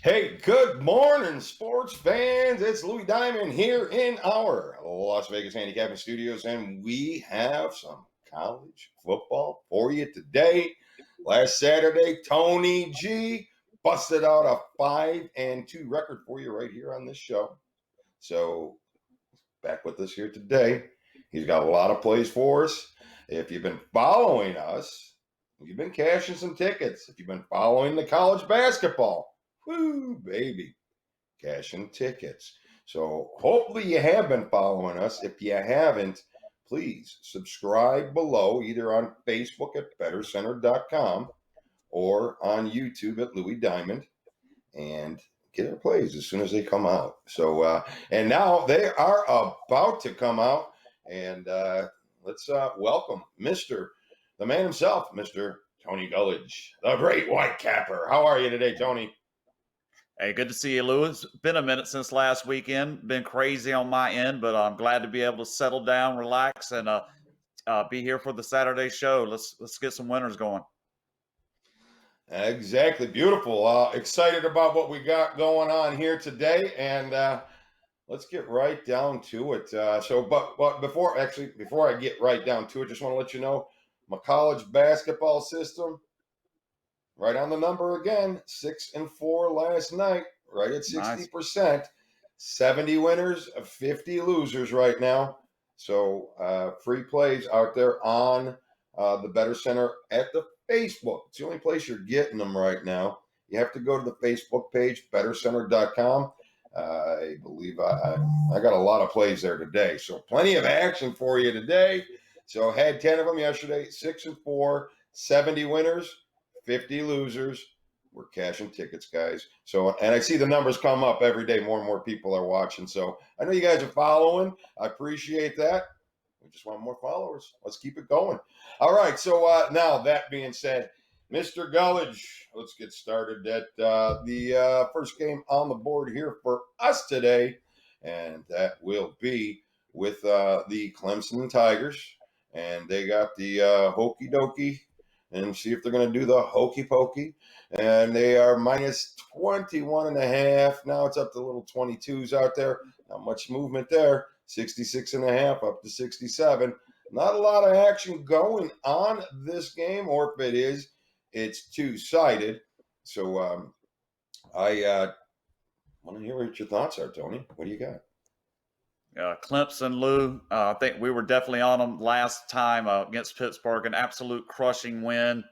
Hey, good morning, sports fans. It's Louis Diamond here in our Las Vegas handicapping studios, and we have some college football for you today. Last Saturday, Tony G busted out a 5-2 record for you right here on this show. So, back with us here today. He's got a lot of plays for us. If you've been following us, you've been cashing some tickets. If you've been following the college basketball, woo, baby, cashing tickets. So hopefully you have been following us. If you haven't, please subscribe below, either on Facebook at bettercenter.com or on YouTube at Louis Diamond, and get our plays as soon as they come out. So, and now they are about to come out, and let's welcome the man himself, Mr. Tony Gullidge, the great white capper. How are you today, Tony? Hey, good to see you, Lewis. Been a minute since last weekend. Been crazy on my end, but I'm glad to be able to settle down, relax, and be here for the Saturday show. Let's get some winners going. Exactly. Beautiful. Excited about what we got going on here today. And let's get right down to it. But before I get right down to it, just want to let you know my college basketball system, right on the number again, 6-4 last night, right at Nice. 60%. 70 winners, 50 losers right now. So free plays out there on the Better Center at the Facebook. It's the only place you're getting them right now. You have to go to the Facebook page, bettercenter.com. I believe I got a lot of plays there today. So plenty of action for you today. So had 10 of them yesterday, 6-4, 70 winners, 50 losers. We're cashing tickets, guys. So, and I see the numbers come up every day. More and more people are watching. So I know you guys are following. I appreciate that. We just want more followers. Let's keep it going. All right. So now that being said, Mr. Gullidge, let's get started at the first game on the board here for us today. And that will be with the Clemson Tigers. And they got the hokey dokey, and see if they're going to do the hokey pokey. And they are minus 21.5. Now it's up to little 22s out there. Not much movement there. 66.5 up to 67. Not a lot of action going on this game, or if it is, it's two-sided. So I want to hear what your thoughts are, Tony. What do you got? Clemson, Lou. I think we were definitely on them last time against Pittsburgh. An absolute crushing win.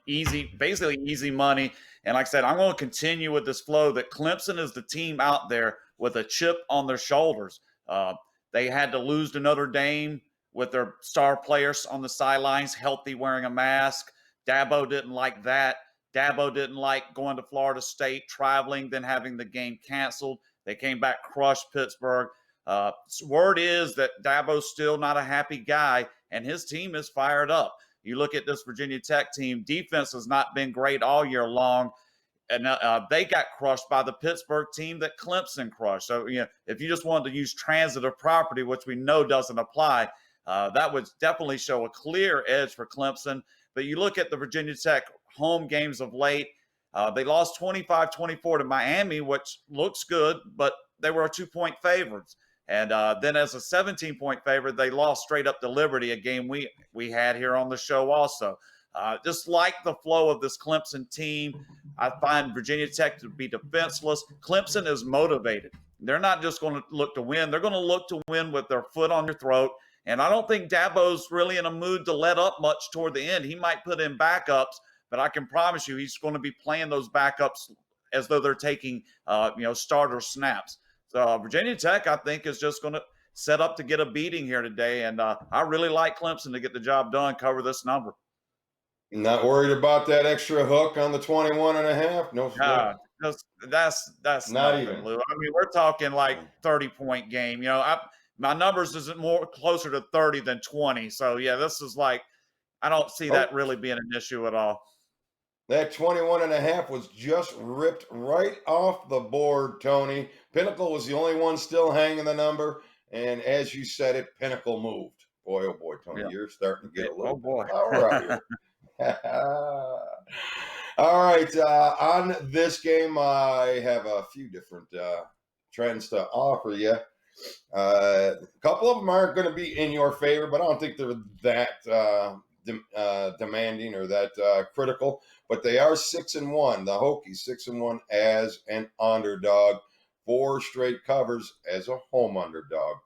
Basically easy money. And like I said, I'm going to continue with this flow that Clemson is the team out there with a chip on their shoulders. They had to lose to Notre Dame with their star players on the sidelines, healthy, wearing a mask. Dabo didn't like that. Dabo didn't like going to Florida State, traveling, then having the game canceled. They came back, crushed Pittsburgh. Word is that Dabo's still not a happy guy, and his team is fired up. You look at this Virginia Tech team, defense has not been great all year long, and they got crushed by the Pittsburgh team that Clemson crushed. So, if you just wanted to use transitive property, which we know doesn't apply, that would definitely show a clear edge for Clemson. But you look at the Virginia Tech home games of late, they lost 25-24 to Miami, which looks good, but they were a 2-point favorites. And then as a 17-point favorite, they lost straight up to Liberty, a game we had here on the show also. Just like the flow of this Clemson team, I find Virginia Tech to be defenseless. Clemson is motivated. They're not just going to look to win. They're going to look to win with their foot on your throat. And I don't think Dabo's really in a mood to let up much toward the end. He might put in backups, but I can promise you he's going to be playing those backups as though they're taking starter snaps. So Virginia Tech, I think, is just going to set up to get a beating here today. And I really like Clemson to get the job done, cover this number. Not worried about that extra hook on the 21.5? No. That's Not nothing, even. Lou. I mean, we're talking like 30-point game. My numbers isn't more closer to 30 than 20. So, yeah, this is like, I don't see that really being an issue at all. That 21.5 was just ripped right off the board, Tony. Pinnacle was the only one still hanging the number. And as you said it, Pinnacle moved. Boy, oh boy, Tony, You're starting to get a little bit of power out here. All All right. On this game, I have a few different trends to offer you. A couple of them aren't going to be in your favor, but I don't think they're that demanding or that critical. But they are 6-1. The Hokies 6-1 as an underdog, 4 straight covers as a home underdog.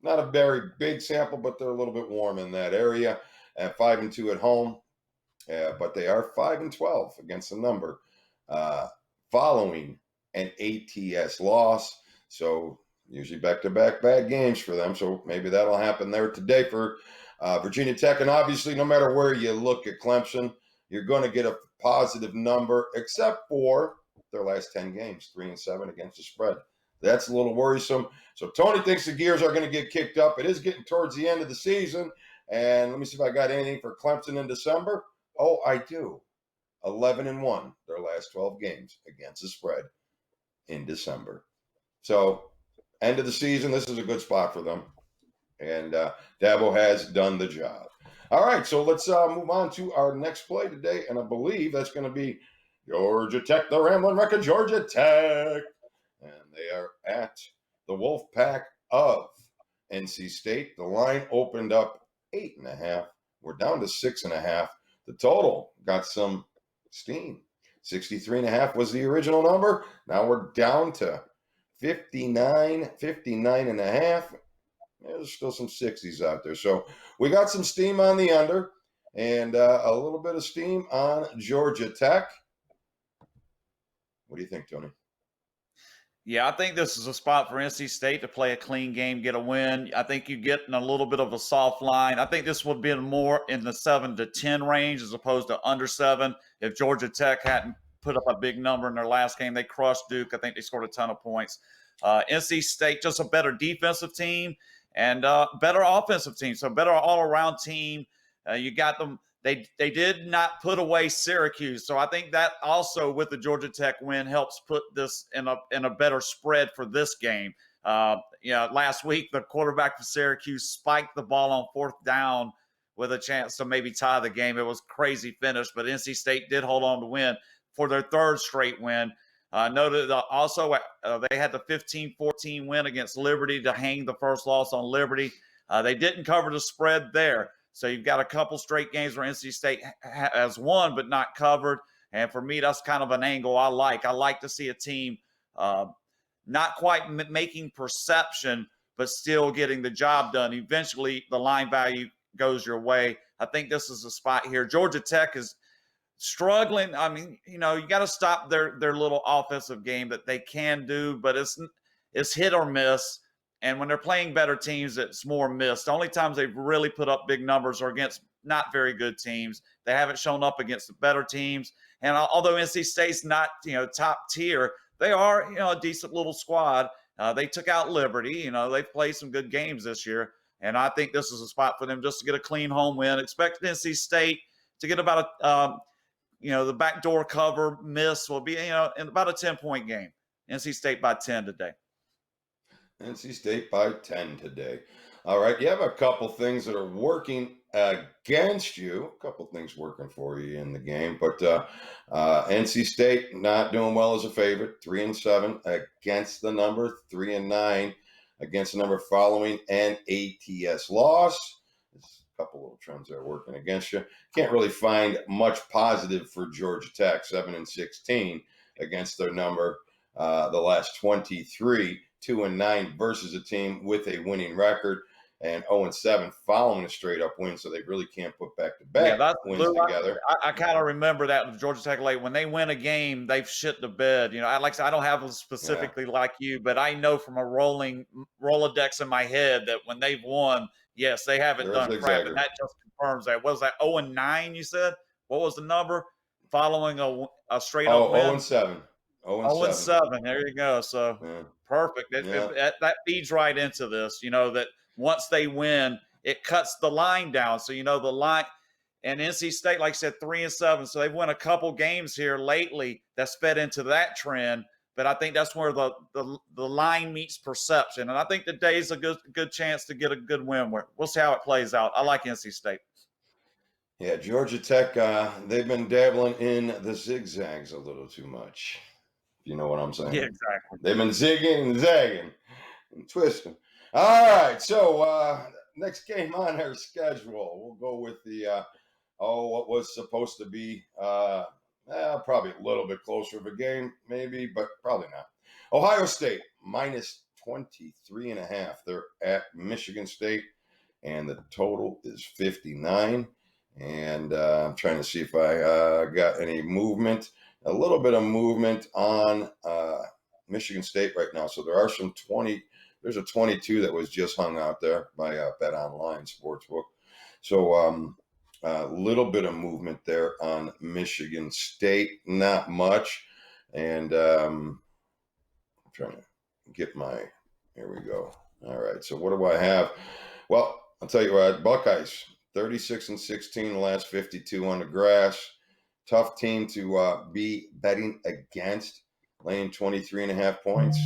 Not a very big sample, but they're a little bit warm in that area. At 5-2 at home, but they are 5-12 against the number, uh, following an ATS loss. So usually back-to-back bad games for them. So maybe that'll happen there today for Virginia Tech. And obviously, no matter where you look at Clemson, you're going to get a positive number, except for their last 10 games, 3-7 against the spread. That's a little worrisome. So Tony thinks the gears are going to get kicked up. It is getting towards the end of the season. And let me see if I got anything for Clemson in December. Oh, I do. 11-1 their last 12 games against the spread in December. So, end of the season, this is a good spot for them. And Dabo has done the job. All right, so let's move on to our next play today. And I believe that's going to be Georgia Tech, the Rambling Wreck of Georgia Tech. And they are at the Wolf Pack of NC State. The line opened up 8.5. We're down to 6.5. The total got some steam. 63.5 was the original number. Now we're down to 59.5. There's still some 60s out there. So we got some steam on the under and a little bit of steam on Georgia Tech. What do you think, Tony? Yeah, I think this is a spot for NC State to play a clean game, get a win. I think you get in a little bit of a soft line. I think this would be more in the 7 to 10 range as opposed to under 7. If Georgia Tech hadn't put up a big number in their last game, they crushed Duke. I think they scored a ton of points. NC State, just a better defensive team and better offensive team. So better all around team. You got them. They did not put away Syracuse, so I think that also with the Georgia Tech win helps put this in a better spread for this game. Last week the quarterback for Syracuse spiked the ball on 4th down with a chance to maybe tie the game. It was a crazy finish, but NC State did hold on to win for their 3rd straight win. Noted also they had the 15-14 win against Liberty to hang the first loss on Liberty. They didn't cover the spread there. So you've got a couple straight games where NC State has won but not covered. And for me, that's kind of an angle I like. I like to see a team not quite making perception, but still getting the job done. Eventually, the line value goes your way. I think this is a spot here. Georgia Tech is struggling. I mean, you got to stop their little offensive game that they can do, but it's hit or miss. And when they're playing better teams, it's more missed. The only times they've really put up big numbers are against not very good teams. They haven't shown up against the better teams. And although NC State's not, top tier, they are, a decent little squad. They took out Liberty. They've played some good games this year. And I think this is a spot for them just to get a clean home win. Expect NC State to get about the backdoor cover miss will be, in about a 10-point game. NC State by 10 today. NC State by 10 today. All right, you have a couple things that are working against you. A couple things working for you in the game, but NC State not doing well as a favorite. 3-7 against the number. 3-9 against the number following an ATS loss. There's a couple little trends that are working against you. Can't really find much positive for Georgia Tech. 7-16 against their number. The last 23. 2-9 versus a team with a winning record, and 0-7 following a straight up win. So they really can't put back-to-back wins together. I kind of remember that with Georgia Tech late. When they win a game, they've shit the bed. I don't have them specifically like you, but I know from a rolling Rolodex in my head that when they've won, yes, they haven't done crap, and that just confirms that. What was that? 0-9, you said? What was the number following a straight up win? 0-7. 0-7. There you go. So perfect. That feeds right into this. That once they win, it cuts the line down. So the line. And NC State, like I said, 3-7. So they've won a couple games here lately that's fed into that trend. But I think that's where the line meets perception. And I think today's a good chance to get a good win. We'll see how it plays out. I like NC State. Yeah, Georgia Tech, they've been dabbling in the zigzags a little too much. If you know what I'm Yeah, saying. exactly. They've been zigging and zagging and twisting. All right, so next game on our schedule, we'll go with the what was supposed to be probably a little bit closer of a game, maybe, but probably not. Ohio State minus 23.5. They're at Michigan State, and the total is 59. And I'm trying to see if I got any movement, a little bit of movement on Michigan State right now. So there are some 20. There's a 22 that was just hung out there by Bet Online Sportsbook. So a little bit of movement there on Michigan State, not much. And I'm trying to get my. Here we go. All right. So what do I have? Well, I'll tell you what. Buckeyes 36-16 the last 52 on the grass. Tough team to be betting against, laying 23.5 points.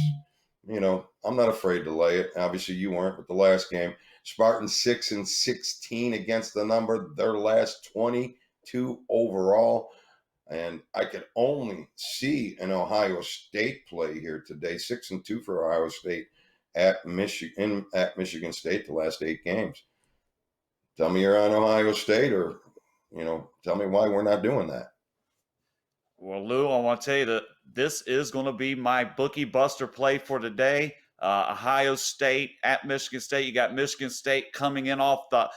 I'm not afraid to lay it. Obviously, you weren't with the last game. Spartans 6-16 against the number. Their last 22 overall. And I could only see an Ohio State play here today. 6-2 for Ohio State at Michigan State the last 8 games. Tell me you're on Ohio State, or tell me why we're not doing that. Well, Lou, I want to tell you that this is going to be my bookie buster play for today. Ohio State at Michigan State. You got Michigan State coming in off the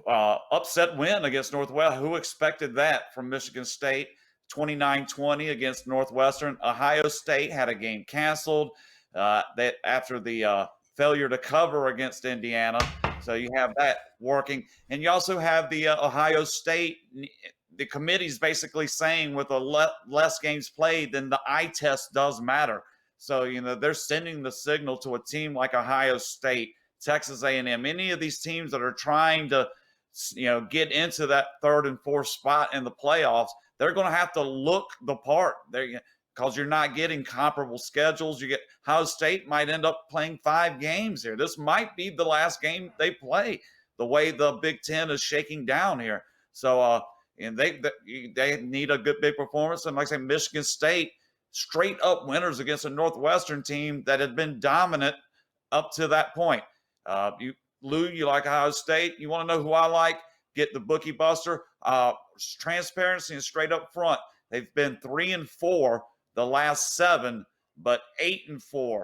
upset win against Northwestern. Who expected that from Michigan State? 29-20 against Northwestern. Ohio State had a game canceled that after the failure to cover against Indiana. So you have that working, and you also have the Ohio State. The committee's basically saying with less games played, then the eye test does matter. So they're sending the signal to a team like Ohio State, Texas A&M, any of these teams that are trying to get into that third and fourth spot in the playoffs. They're going to have to look the part. Because you're not getting comparable schedules. Ohio State might end up playing 5 games here. This might be the last game they play. The way the Big Ten is shaking down here, so and they need a good big performance. And like I say, Michigan State straight up winners against a Northwestern team that had been dominant up to that point. Lou, you like Ohio State? You want to know who I like? Get the bookie buster. Transparency and straight up front. They've been 3-4 the last 7, but 8-4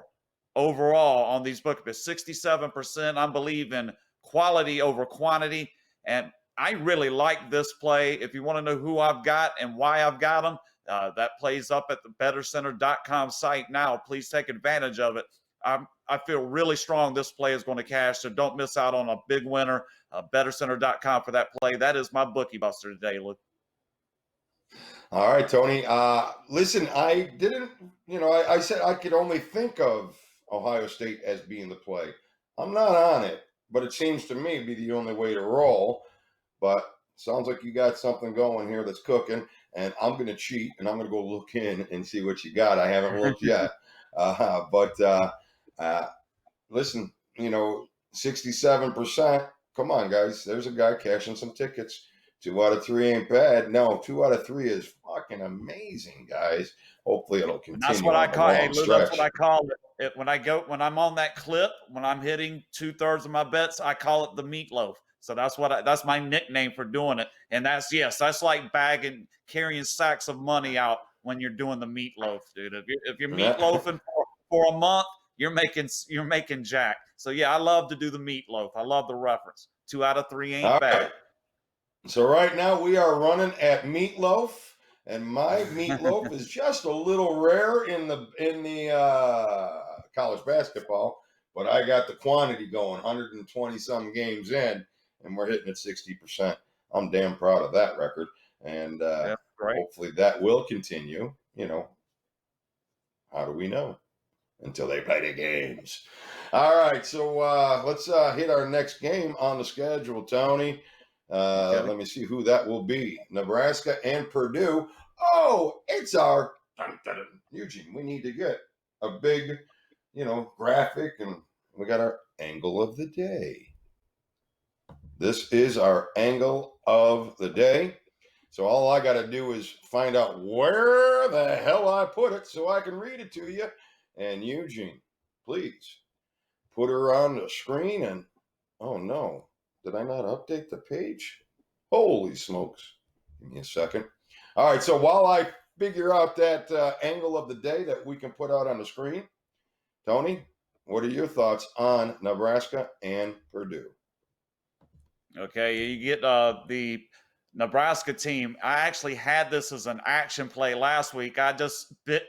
overall on these bookies. 67%. I believe in quality over quantity, and I really like this play. If you want to know who I've got and why I've got them, that plays up at the bettercenter.com site now. Please take advantage of it. I feel really strong this play is going to cash, so don't miss out on a big winner. Bettercenter.com for that play. That is my bookie buster today, Luke. All right, Tony. Listen, I didn't, I said I could only think of Ohio State as being the play. I'm not on it, but it seems to me be the only way to roll. But sounds like you got something going here that's cooking, and I'm going to cheat, and I'm going to go look in and see what you got. I haven't looked yet. But listen, 67%. Come on, guys. There's a guy cashing some tickets. 2 out of 3 ain't bad. No, 2 out of 3 is fucking amazing, guys. Hopefully it'll And that's continue what I on the call. Hey, long Lou, that's what I stretch. call it. When I'm on that clip, when I'm hitting 2/3 of my bets, I call it the meatloaf. So that's my nickname for doing it. And that's like carrying sacks of money out when you're doing the meatloaf, dude. If you're meatloafing for a month, you're making jack. So yeah, I love to do the meatloaf. I love the reference. 2 out of 3 ain't All bad. right. So right now we are running at meatloaf, and my meatloaf is just a little rare in the college basketball, but I got the quantity going, 120 some games in, and we're hitting at 60%. I'm damn proud of that record, and Yeah, great. hopefully that will continue. How do we know? Until they play the games. All right, so let's hit our next game on the schedule, Tony. Okay. Let me see who that will be. Nebraska and Purdue. Oh, it's our Eugene. We need to get a big, graphic, and we got our angle of the day. This is our angle of the day. So all I got to do is find out where the hell I put it so I can read it to you. And Eugene, please put her on the screen. And oh no, did I not update the page? Holy smokes. Give me a second. All right. So while I figure out that angle of the day that we can put out on the screen, Tony, what are your thoughts on Nebraska and Purdue? Okay, you get the Nebraska team. I actually had this as an action play last week. I just bit,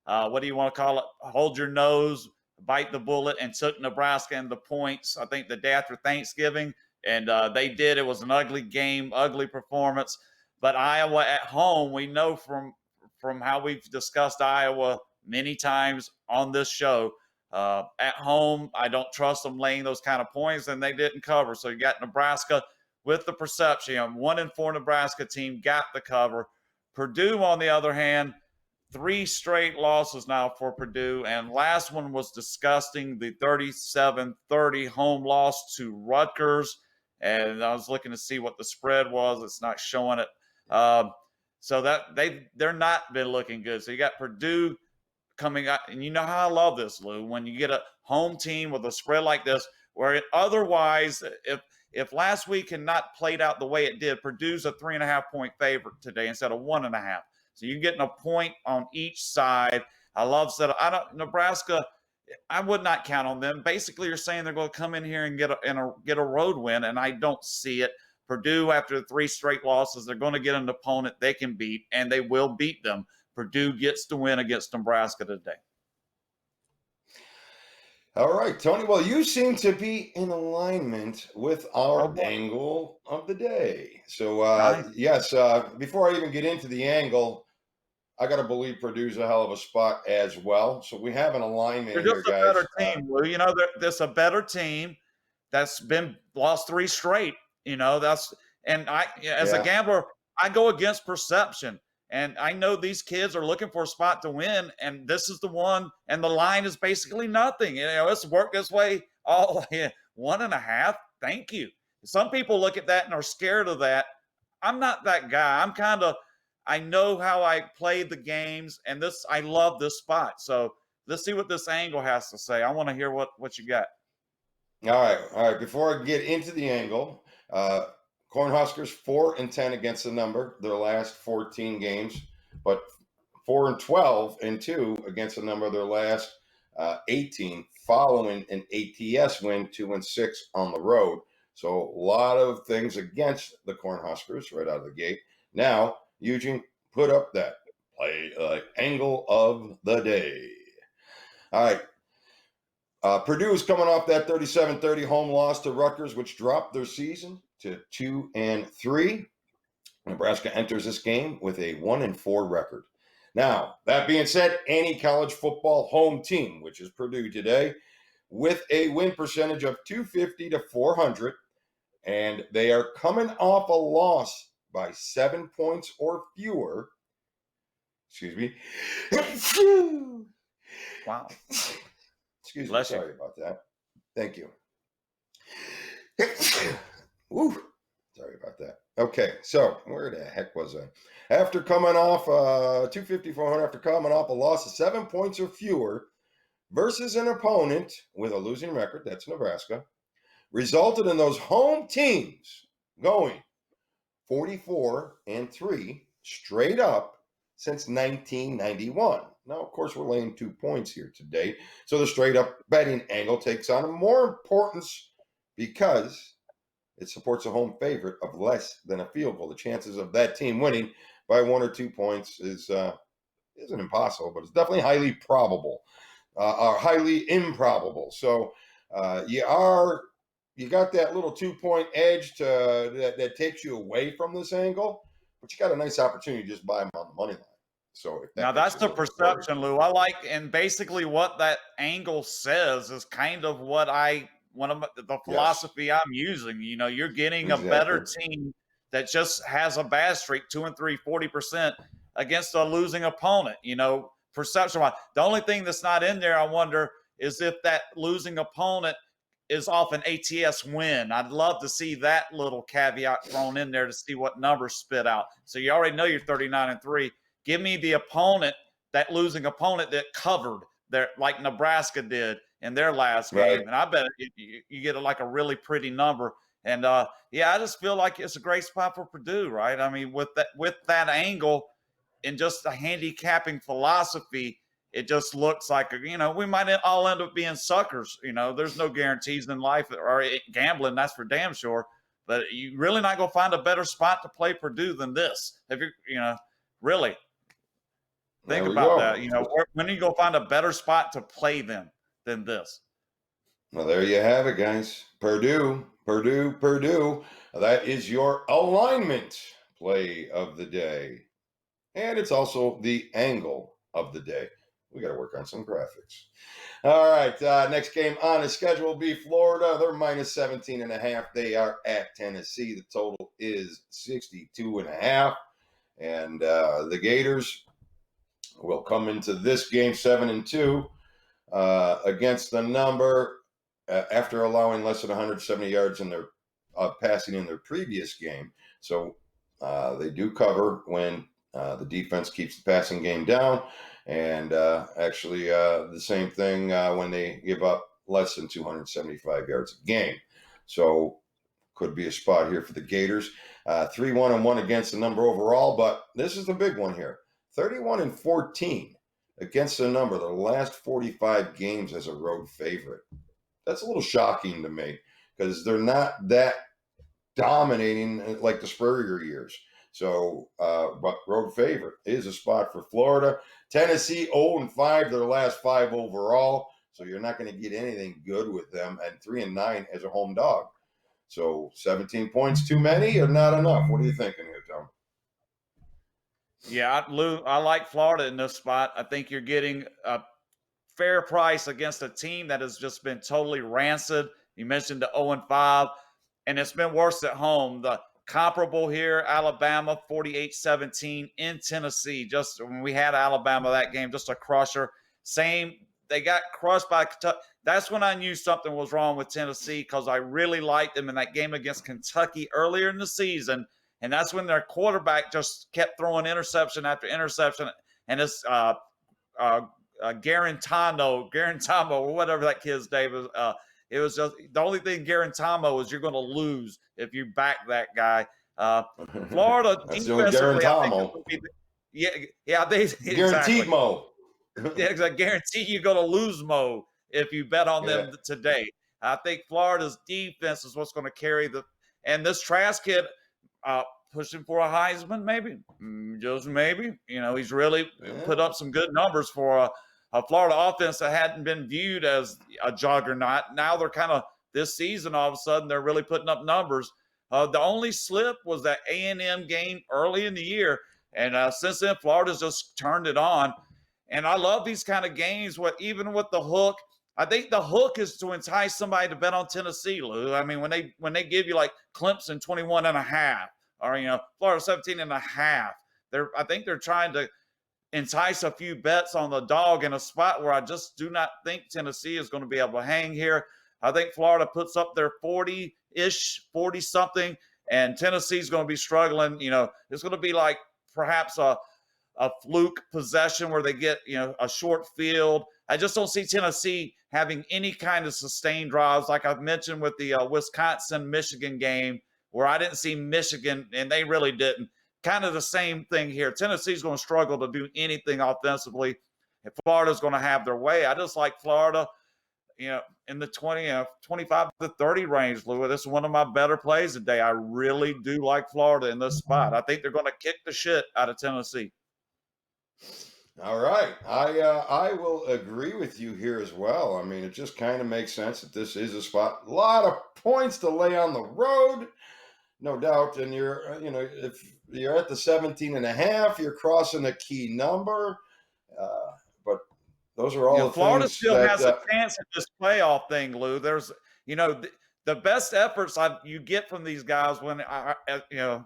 what do you want to call it? Hold your nose, bite the bullet, and took Nebraska in the points. I think the day after Thanksgiving, and they did. It was an ugly game, ugly performance. But Iowa at home, we know from how we've discussed Iowa many times on this show. At home, I don't trust them laying those kind of points, and they didn't cover. So you got Nebraska with the perception. 1-4 Nebraska team got the cover. Purdue, on the other hand, 3 straight losses now for Purdue, and last one was disgusting, the 37-30 home loss to Rutgers. And I was looking to see what the spread was. It's not showing it. So that they're not been looking good. So you got Purdue coming out, and you know how I love this, Lou, when you get a home team with a spread like this, where otherwise, if last week had not played out the way it did, Purdue's a 3.5-point favorite today instead of 1.5. So you're getting a point on each side. I love that. Nebraska. I would not count on them. Basically, you're saying they're going to come in here and get a road win, and I don't see it. Purdue, after 3 straight losses, they're going to get an opponent they can beat, and they will beat them. Purdue gets the win against Nebraska today. All right, Tony. Well, you seem to be in alignment with Oh our boy, angle of the day. So, nice. yes, before I even get into the angle, I got to believe Purdue's a hell of a spot as well. So we have an alignment They're here, just a better guys. team, Lou. There's a better team that's been lost 3 straight. That's and I as a Yeah. gambler, I go against perception. And I know these kids are looking for a spot to win, and this is the one, and the line is basically nothing. It's worked this way all 1.5. Thank you. Some people look at that and are scared of that. I'm not that guy. I know how I played the games, and I love this spot. So let's see what this angle has to say. I want to hear what you got. All right. All right. Before I get into the angle, Cornhuskers 4-10 against the number their last 14 games, but 4-12-2 against the number of their last 18, following an ATS win 2-6 on the road. So a lot of things against the Cornhuskers right out of the gate. Now, Eugene, put up that angle of the day. All right. Purdue is coming off that 37-30 home loss to Rutgers, which dropped their season to 2-3. Nebraska enters this game with a 1-4 record. Now, that being said, any college football home team, which is Purdue today, with a win percentage of 250 to 400, and they are coming off a loss by 7 points or fewer. Excuse me. Wow. Excuse me. Bless you. Sorry about that. Thank you. Woo. Sorry about that. Okay, so where the heck was I? After coming off 250-400, after coming off a loss of 7 points or fewer versus an opponent with a losing record, that's Nebraska, resulted in those home teams going 44-3 straight up since 1991. Now, of course, we're laying 2 points here today. So the straight up betting angle takes on more importance because it supports a home favorite of less than a field goal. The chances of that team winning by 1 or 2 points isn't impossible, but it's definitely highly probable, or highly improbable. So you got that little 2-point edge that takes you away from this angle, but you got a nice opportunity to just buy them on the money line. So if Now that makes that's you a the little bit worried. perception, Lou. I like, and basically what that angle says is kind of the Yes, philosophy I'm using. You're getting a better exactly. team that just has a bad streak, 2-3, 40% against a losing opponent. Perception wise, the only thing that's not in there, I wonder, is if that losing opponent is off an ATS win. I'd love to see that little caveat thrown in there to see what numbers spit out. So you already know you're 39-3. Give me the opponent, that losing opponent that covered there, like Nebraska did in their last Right. game, and I bet you get like a really pretty number. And yeah, I just feel like it's a great spot for Purdue, right? I mean, with that angle and just a handicapping philosophy, it just looks like, we might all end up being suckers. There's no guarantees in life or gambling, that's for damn sure. But you really not going to find a better spot to play Purdue than this. If really think There we about go. that. When are you going to find a better spot to play them than this? Well, there you have it, guys. Purdue, Purdue, Purdue. That is your alignment play of the day. And it's also the angle of the day. We got to work on some graphics. All right. Next game on the schedule will be Florida. They're minus 17.5. They are at Tennessee. The total is 62.5. And the Gators will come into this game 7-2 against the number after allowing less than 170 yards in their passing in their previous game. So they do cover when the defense keeps the passing game down, and actually the same thing when they give up less than 275 yards a game. So could be a spot here for the Gators. 3-1-1 against the number overall, but this is the big one here. 31-14 against the number the last 45 games as a road favorite. That's a little shocking to me because they're not that dominating like the Spurrier years. So, but road favorite is a spot for Florida. Tennessee 0-5, their last 5 overall. So you're not going to get anything good with them. And 3-9 as a home dog. So 17 points too many or not enough? What are you thinking here, Tom? Yeah, Lou, I like Florida in this spot. I think you're getting a fair price against a team that has just been totally rancid. You mentioned the 0-5, and it's been worse at home. The comparable here, Alabama 48-17 in Tennessee. Just when we had Alabama that game, just a crusher. Same, they got crushed by Kentucky. That's when I knew something was wrong with Tennessee because I really liked them in that game against Kentucky earlier in the season. And that's when their quarterback just kept throwing interception after interception. And it's Garantano, or whatever that kid's name is. It was just the only thing Garantano is you're going to lose if you back that guy. Florida That's the only defensively, I think Garantano. exactly. Guaranteed Mo. Yeah, I guarantee you're going to lose Mo if you bet on them today. I think Florida's defense is what's going to carry and this Trask kid pushing for a Heisman, maybe, just maybe. He's really put up some good numbers for a Florida offense that hadn't been viewed as a juggernaut. Now they're kind of this season, all of a sudden, they're really putting up numbers. The only slip was that A&M game early in the year, and since then, Florida's just turned it on. And I love these kind of games. Even with the hook, I think the hook is to entice somebody to bet on Tennessee, Lou. I mean, when they give you like Clemson 21.5 or Florida 17.5, I think they're trying to entice a few bets on the dog in a spot where I just do not think Tennessee is going to be able to hang here. I think Florida puts up their 40-ish, 40-something, and Tennessee's going to be struggling. It's going to be like perhaps a fluke possession where they get, a short field. I just don't see Tennessee having any kind of sustained drives like I've mentioned with the Wisconsin-Michigan game where I didn't see Michigan, and they really didn't. Kind of the same thing here. Tennessee's going to struggle to do anything offensively, and Florida's going to have their way. I just like Florida, in the 25 to 30 range, Louis. This is one of my better plays today. I really do like Florida in this spot. I think they're going to kick the shit out of Tennessee. All right. I will agree with you here as well. I mean, it just kind of makes sense that this is a spot. A lot of points to lay on the road, no doubt. And if you're at the 17.5, you're crossing a key number. But those are all the Florida things still that, has a chance at this playoff thing, Lou. There's, the best efforts you get from these guys when,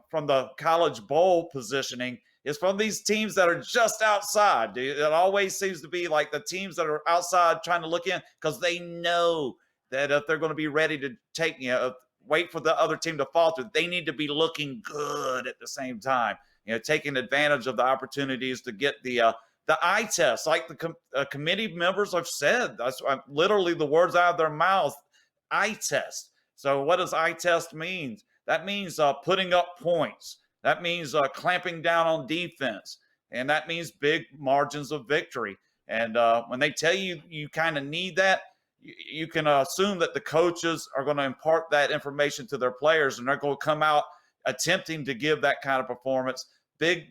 from the college bowl positioning is from these teams that are just outside. Dude. It always seems to be like the teams that are outside trying to look in because they know that if they're going to be ready to wait for the other team to falter, they need to be looking good at the same time. Taking advantage of the opportunities to get the eye test, like the committee members have said. That's literally the words out of their mouth. Eye test. So what does eye test mean? That means putting up points. That means clamping down on defense, and that means big margins of victory. And when they tell you you kind of need that, you can assume that the coaches are going to impart that information to their players, and they're going to come out attempting to give that kind of performance. Big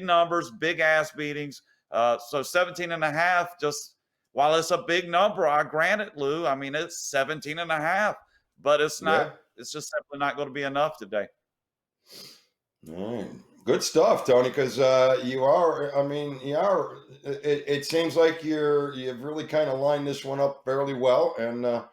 numbers, big ass beatings. So 17 and a half, just while it's a big number, I grant it, Lou. I mean, it's 17 and a half, but it's not, Yeah. it's just simply not going to be enough today. All right. Good stuff, Tony. Because you are. I mean, you are. It seems like you've really kind of lined this one up fairly well, and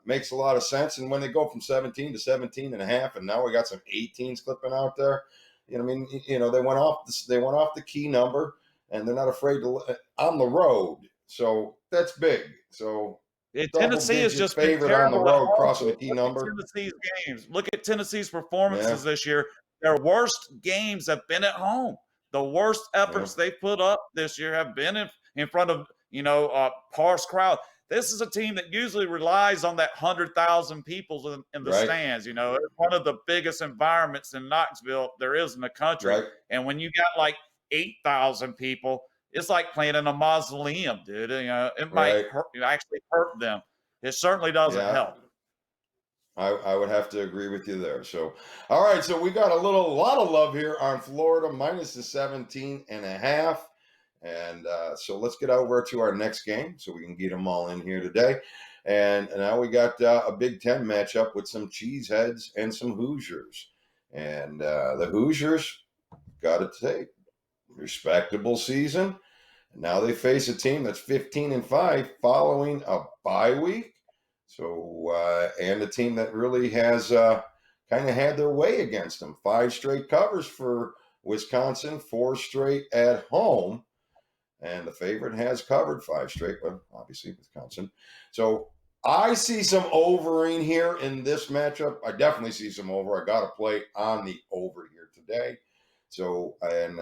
makes a lot of sense. And when they go from 17 to 17 and a half, and now we got some 18s clipping out there. I mean, they went off. They went off the key number, and they're not afraid to on the road. So that's big. So double Tennessee has digit just been favorite on the terrible at road, home. crossing the key Look at number. Tennessee's games. Look at Tennessee's Yeah. performances this year. Their worst games have been at home. The worst Yeah. efforts they put up this year have been in front of sparse crowd. This is a team that usually relies on that 100,000 people in the Right. stands. It's one of the biggest environments in Knoxville there is in the country. Right. And when you got like 8,000 people, it's like playing in a mausoleum, dude. It might Right. actually hurt them. It certainly doesn't Yeah. help. I would have to agree with you there. So, all right. So we got a lot of love here on Florida minus the 17 and a half. And so let's get over to our next game so we can get them all in here today. And now we got a Big Ten matchup with some Cheeseheads and some Hoosiers. And the Hoosiers got to take respectable season. And now they face a team that's 15 and 5 following a bye week. So, and a team that really has kind of had their way against them. 5 straight covers for Wisconsin, 4 straight at home. And the favorite has covered 5 straight, but obviously Wisconsin. So I see some overing here in this matchup. I definitely see some over. I got to play on the over here today. So, and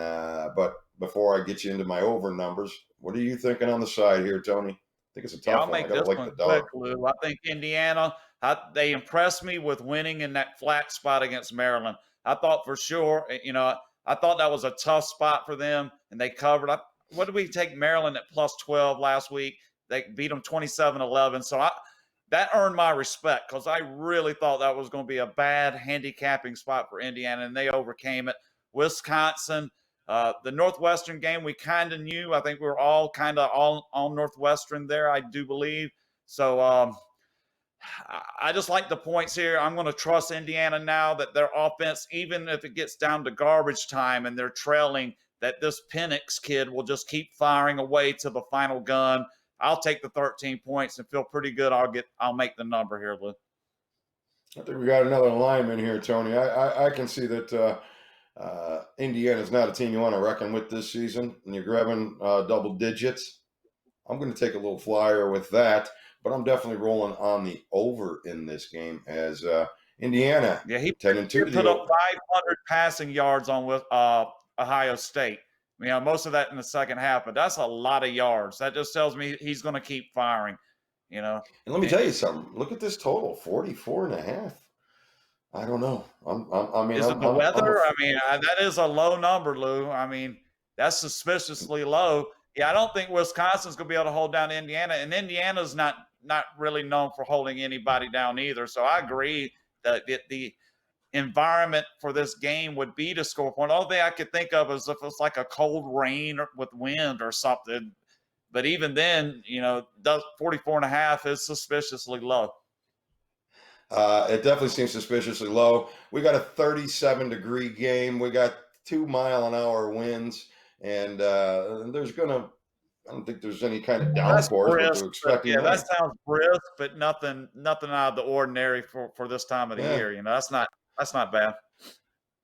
but before I get you into my over numbers, what are you thinking on the side here, Tony? I think it's a Yeah, tough I'll one. I make got to this like the one quick, dog. Lou. I think Indiana, they impressed me with winning in that flat spot against Maryland. I thought for sure, I thought that was a tough spot for them, and they covered. What did we take Maryland at plus 12 last week? They beat them 27-11. So that earned my respect because I really thought that was going to be a bad handicapping spot for Indiana, and they overcame it. Wisconsin, the Northwestern game, we kind of knew. I think we were all kind of all on Northwestern there, I do believe. So I just like the points here. I'm going to trust Indiana now that their offense, even if it gets down to garbage time and they're trailing, that this Penix kid will just keep firing away to the final gun. I'll take the 13 points and feel pretty good. I'll make the number here, Lou. I think we got another lineman here, Tony. I can see that Indiana is not a team you want to reckon with this season, and you're grabbing double digits. I'm going to take a little flyer with that, but I'm definitely rolling on the over in this game as Indiana Yeah, he 10-2 to the put up over. 500 passing yards on with Ohio State. Most of that in the second half, but that's a lot of yards. That just tells me he's going to keep firing. And let me tell you something. Look at this total, 44 and a half. I don't know. Is it the weather? That is a low number, Lou. That's suspiciously low. Yeah, I don't think Wisconsin's going to be able to hold down Indiana, and Indiana's not really known for holding anybody down either. So I agree that the environment for this game would be to score a point. The only thing I could think of is if it's like a cold rain with wind or something. But even then, 44 and a half is suspiciously low. It definitely seems suspiciously low. We got a 37-degree game. We got 2-mile-an-hour winds, and I don't think there's any kind of That's downpours, but brisk, they're but expecting yeah, that rain. sounds brisk, but nothing out of the ordinary for this time of the Yeah, year. That's not bad.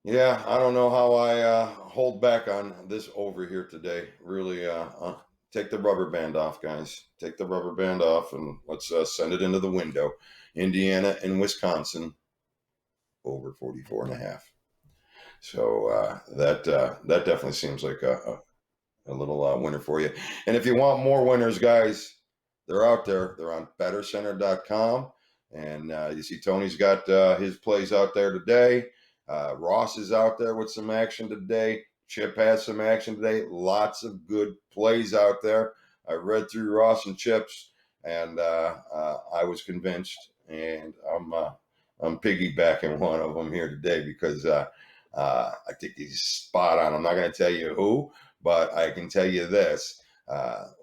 yeah. I don't know how I hold back on this over here today. Really, take the rubber band off, guys. Take the rubber band off, and let's send it into the window. Indiana and Wisconsin over 44.5. So that definitely seems like a little winner for you. And if you want more winners, guys, they're out there. They're on bettercenter.com. And you see Tony's got his plays out there today. Ross is out there with some action today. Chip has some action today. Lots of good plays out there. I read through Ross and Chip's, and I was convinced. And I'm piggybacking one of them here today because I think he's spot on. I'm not going to tell you who, but I can tell you this.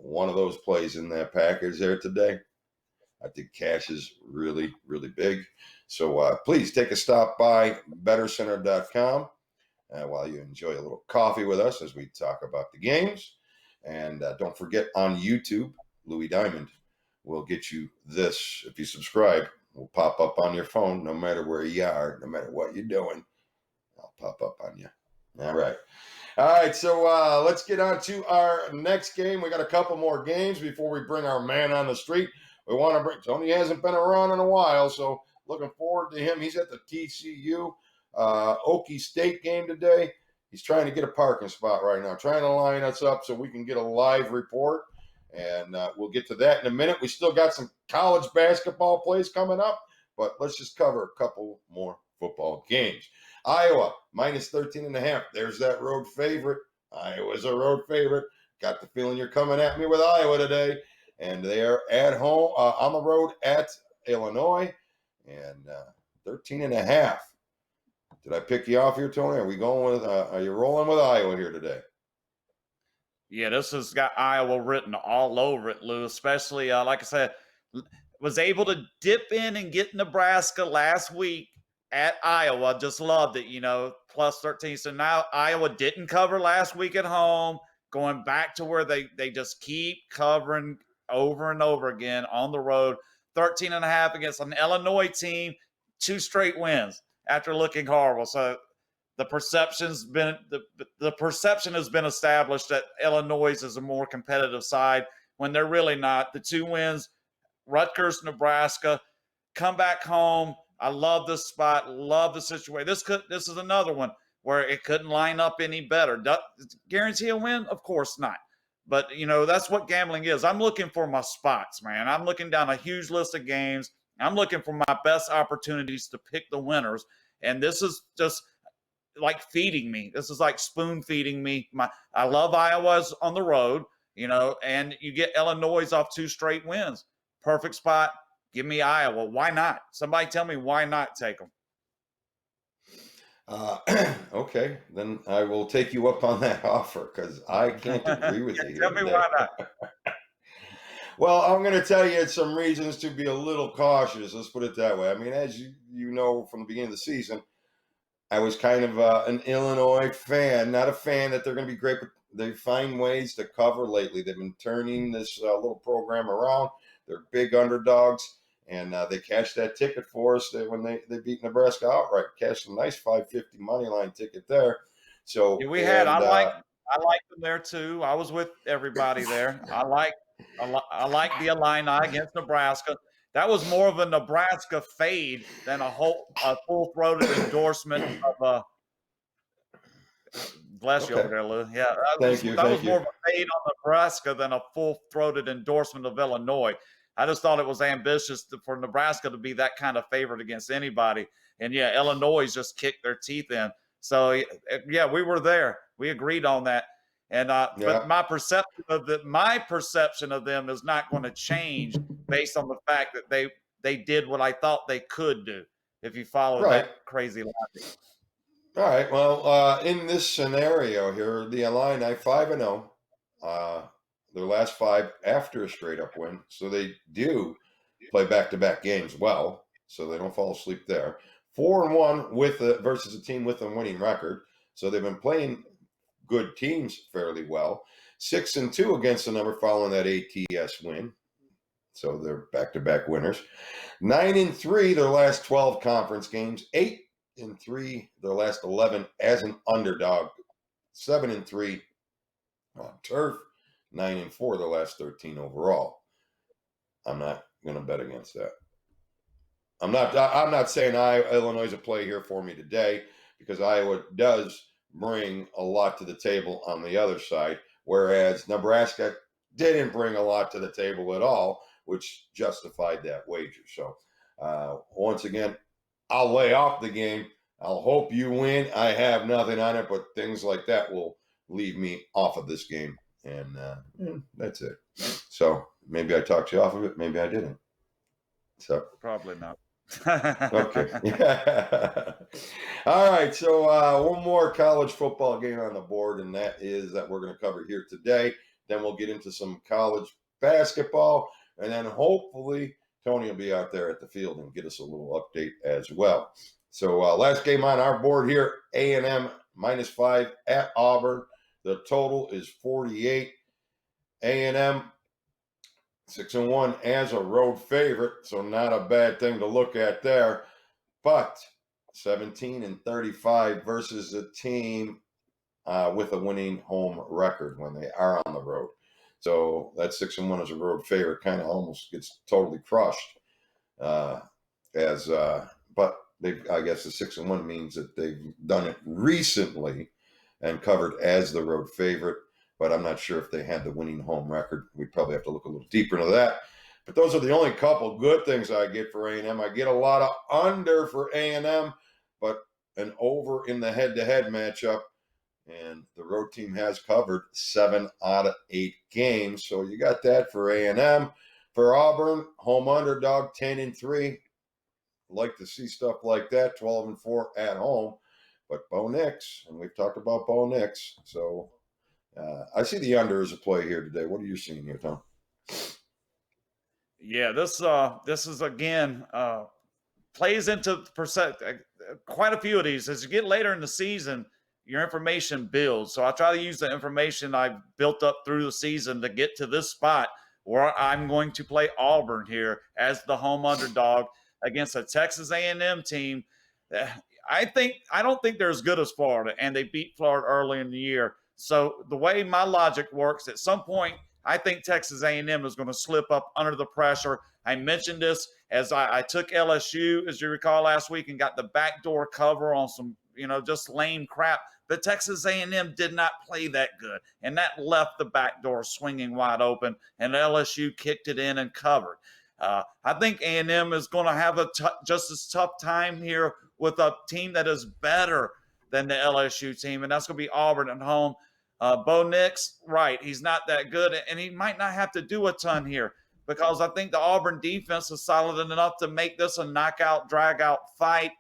One of those plays in that package there today, I think cash is really, really big. So please take a stop by bettercenter.com while you enjoy a little coffee with us as we talk about the games. And don't forget on YouTube, Louis Diamond will get you this. If you subscribe, will pop up on your phone no matter where you are, no matter what you're doing. I'll pop up on you. All right. All right, so let's get on to our next game. We got a couple more games before we bring our man on the street. We want to bring Tony. Hasn't been around in a while, so looking forward to him. He's at the TCU Okie State game today. He's trying to get a parking spot right now, trying to line us up so we can get a live report, and we'll get to that in a minute. We still got some college basketball plays coming up, but let's just cover a couple more football games. Iowa, minus 13.5. There's that road favorite. Iowa's a road favorite. Got the feeling you're coming at me with Iowa today. And they are at home, on the road at Illinois. And 13.5. Did I pick you off here, Tony? Are you rolling with Iowa here today? Yeah, this has got Iowa written all over it, Lou. Especially, like I said, was able to dip in and get Nebraska last week at Iowa. Just loved it, plus 13. So now Iowa didn't cover last week at home, going back to where they just keep covering over and over again on the road. 13.5 against an Illinois team, 2 straight wins after looking horrible. So the perception has been established that Illinois is a more competitive side when they're really not. The 2 wins, Rutgers, Nebraska, come back home. I love this spot. Love the situation. This is another one where it couldn't line up any better. Guarantee a win? Of course not. But that's what gambling is. I'm looking for my spots, man. I'm looking down a huge list of games. I'm looking for my best opportunities to pick the winners. And this is just like feeding me. This is like spoon feeding me. I love Iowa's on the road, and you get Illinois off 2 straight wins. Perfect spot. Give me Iowa. Why not? Somebody tell me why not take them. Okay, then I will take you up on that offer because I can't agree with you here. Tell me today. why not. Well, I'm going to tell you some reasons to be a little cautious. Let's put it that way. I mean, as you know from the beginning of the season, I was kind of an Illinois fan, not a fan that they're going to be great, but they find ways to cover lately. They've been turning this little program around. They're big underdogs, and they cashed that ticket for us when they beat Nebraska outright. Cashed a nice $5.50 money line ticket there. So yeah, I like them there too. I was with everybody there. I like the Illini against Nebraska. That was more of a Nebraska fade than a full-throated endorsement of bless you over there, Lou. Yeah, that was more of a fade on Nebraska than a full-throated endorsement of Illinois. I just thought it was ambitious for Nebraska to be that kind of favorite against anybody. And yeah, Illinois just kicked their teeth in. So yeah, we were there. We agreed on that. And but my perception of them is not going to change based on the fact that they did what I thought they could do. If you follow that crazy logic. All right. Well, in this scenario here, the Illini 5-0, their last 5 after a straight up win, so they do play back-to-back games well, so they don't fall asleep there. 4-1 versus a team with a winning record, so they've been playing good teams fairly well. 6-2 against the number following that ATS win, so they're back-to-back winners. 9-3 their last 12 conference games. 8-3 their last 11 as an underdog. 7-3 on turf. 9-4 the last 13 overall. I'm not going to bet against that. I'm not saying Illinois is a play here for me today, because Iowa does bring a lot to the table on the other side, whereas Nebraska didn't bring a lot to the table at all, which justified that wager. So once again, I'll lay off the game. I'll hope you win. I have nothing on it, but things like that will leave me off of this game. And that's it. So maybe I talked you off of it. Maybe I didn't. So Probably not. okay. All right. So one more college football game on the board, and that is that we're going to cover here today. Then we'll get into some college basketball, and then hopefully Tony will be out there at the field and get us a little update as well. So last game on our board here, A&M -5 at Auburn. The total is 48. A&M 6-1 as a road favorite, so not a bad thing to look at there. But 17-35 versus a team with a winning home record when they are on the road. So that 6-1 as a road favorite kind of almost gets totally crushed. But I guess the 6-1 means that they've done it recently and covered as the road favorite. But I'm not sure if they had the winning home record. We'd probably have to look a little deeper into that. But those are the only couple good things I get for A&M. I get a lot of under for A&M, but an over in the head-to-head matchup. And the road team has covered 7 out of 8 games. So you got that for A&M. For Auburn, home underdog, 10-3. Like to see stuff like that, 12-4 at home. But Bo Nix, and we've talked about Bo Nix, so I see the under as a play here today. What are you seeing here, Tom? Yeah, this is again plays into quite a few of these. As you get later in the season, your information builds. So I try to use the information I've built up through the season to get to this spot where I'm going to play Auburn here as the home underdog against a Texas A&M team. I don't think they're as good as Florida, and they beat Florida early in the year. So the way my logic works, at some point, I think Texas A&M is going to slip up under the pressure. I mentioned this as I took LSU, as you recall, last week and got the backdoor cover on some, just lame crap. But Texas A&M did not play that good, and that left the back door swinging wide open, and LSU kicked it in and covered. I think A&M is going to have just as tough time here with a team that is better than the LSU team, and that's going to be Auburn at home. Bo Nix, right, he's not that good, and he might not have to do a ton here because I think the Auburn defense is solid enough to make this a knockout, drag-out fight.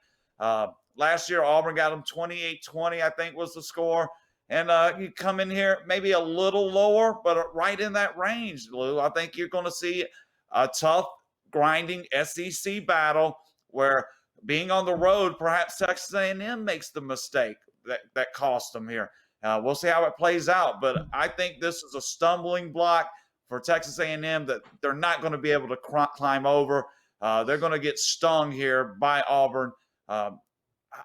Last year, Auburn got them 28-20, I think was the score. And you come in here maybe a little lower, but right in that range, Lou. I think you're going to see a tough, grinding SEC battle where being on the road, perhaps Texas A&M makes the mistake that cost them here. We'll see how it plays out, but I think this is a stumbling block for Texas A&M that they're not going to be able to climb over. They're going to get stung here by Auburn.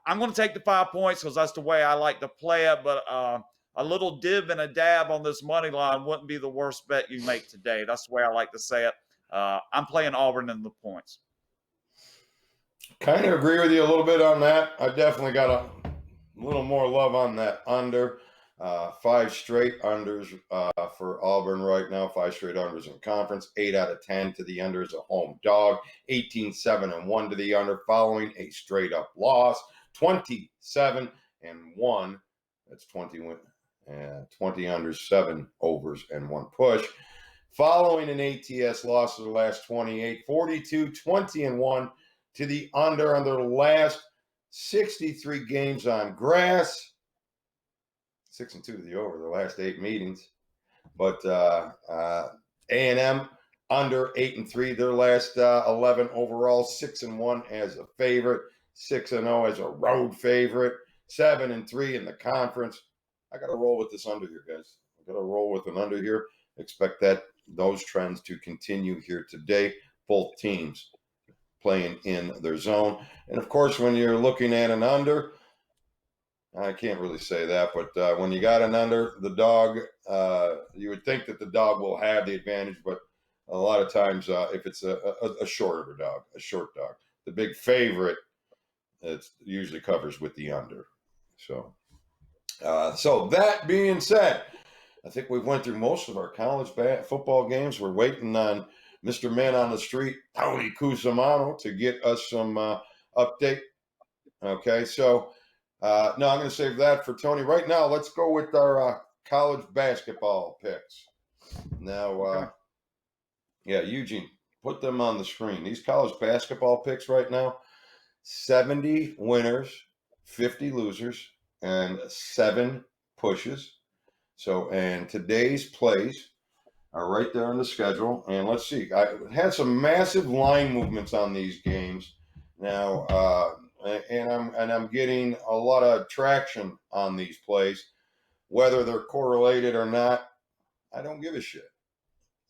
I'm going to take the 5 points because that's the way I like to play it, but a little dib and a dab on this money line wouldn't be the worst bet you make today. That's the way I like to say it. I'm playing Auburn in the points. Kind of agree with you a little bit on that. I definitely got a little more love on that under. 5 straight unders for Auburn right now. 5 straight unders in conference. 8 out of 10 to the under as a home dog. 18-7-1 to the under following a straight up loss. 27-1. That's 20 unders, 7 overs, and 1 push. Following an ATS loss of the last 28. 42-20-1 to the under on their last 63 games on grass. 6-2 to the over the last 8 meetings. But A&M under 8-3 their last 11 overall. 6-1 as a favorite. 6-0 as a road favorite. 7-3 in the conference. I got to roll with this under here, guys. I got to roll with an under here. Expect those trends to continue here today. Both teams playing in their zone. And of course, when you're looking at an under, I can't really say that, but when you got an under, the dog, you would think that the dog will have the advantage, but a lot of times, if it's a short dog, the big favorite, it usually covers with the under. So that being said, I think we've went through most of our college football games. We're waiting on Mr. Man on the Street, Tony Cusimano, to get us some update. Okay, so no, I'm going to save that for Tony. Right now, let's go with our college basketball picks. Now, Okay. yeah, Eugene, put them on the screen. These college basketball picks right now: 70 winners, 50 losers, and 7 pushes. So, and today's plays are right there on the schedule. And let's see, I had some massive line movements on these games now, and I'm getting a lot of traction on these plays, whether they're correlated or not. I don't give a shit.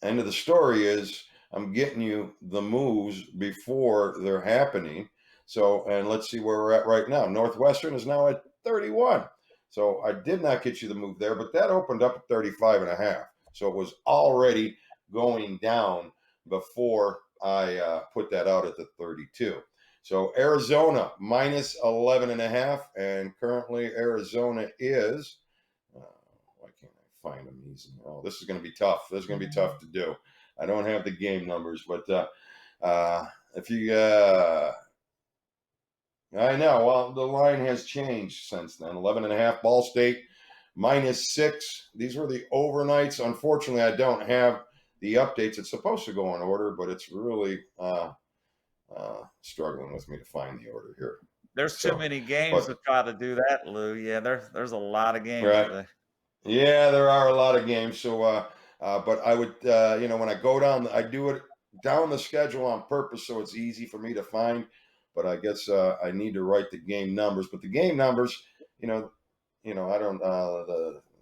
End of the story is I'm getting you the moves before they're happening. So, and let's see where we're at right now. Northwestern is now at 31. So I did not get you the move there, but that opened up at 35 and a half. So it was already going down before I put that out at the 32. So Arizona minus 11 and a half. And currently Arizona is, why can't I find them easy? Oh, this is going to be tough. This is going to be tough to do. I don't have the game numbers, but if you, I know. Well, the line has changed since then. 11 and a half. Ball State minus 6. These were the overnights. Unfortunately, I don't have the updates. It's supposed to go in order, but it's really struggling with me to find the order here. There's too many games to try to do that, Lou. Yeah, there's a lot of games Right. today. Yeah, there are a lot of games. So, but I would, when I go down, I do it down the schedule on purpose so it's easy for me to find. But I guess I need to write the game numbers. But the game numbers, you know, I don't.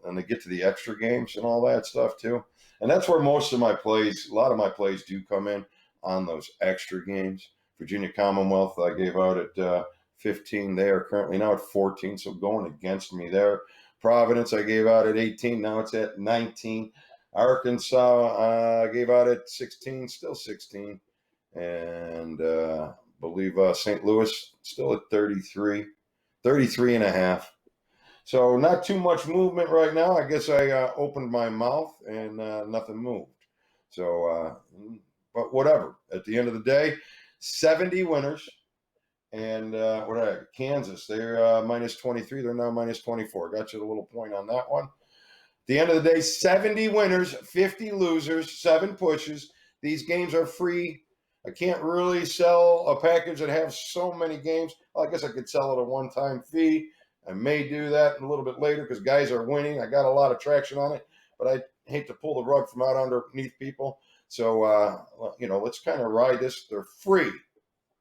And they get to the extra games and all that stuff too. And that's where most of my plays, a lot of my plays, do come in on those extra games. Virginia Commonwealth, I gave out at 15. They are currently now at 14, so going against me there. Providence, I gave out at 18. Now it's at 19. Arkansas, I gave out at 16, still 16. And believe St. Louis still at 33, 33 and a half. So not too much movement right now. I guess I opened my mouth and nothing moved. So, but whatever. At the end of the day, 70 winners. And what did I have? Kansas, they're minus 23. They're now minus 24. Got you a little point on that one. At the end of the day, 70 winners, 50 losers, 7 pushes. These games are free. I can't really sell a package that has so many games. Well, I guess I could sell it a one-time fee. I may do that a little bit later because guys are winning. I got a lot of traction on it, but I hate to pull the rug from out underneath people. So, let's kind of ride this. They're free.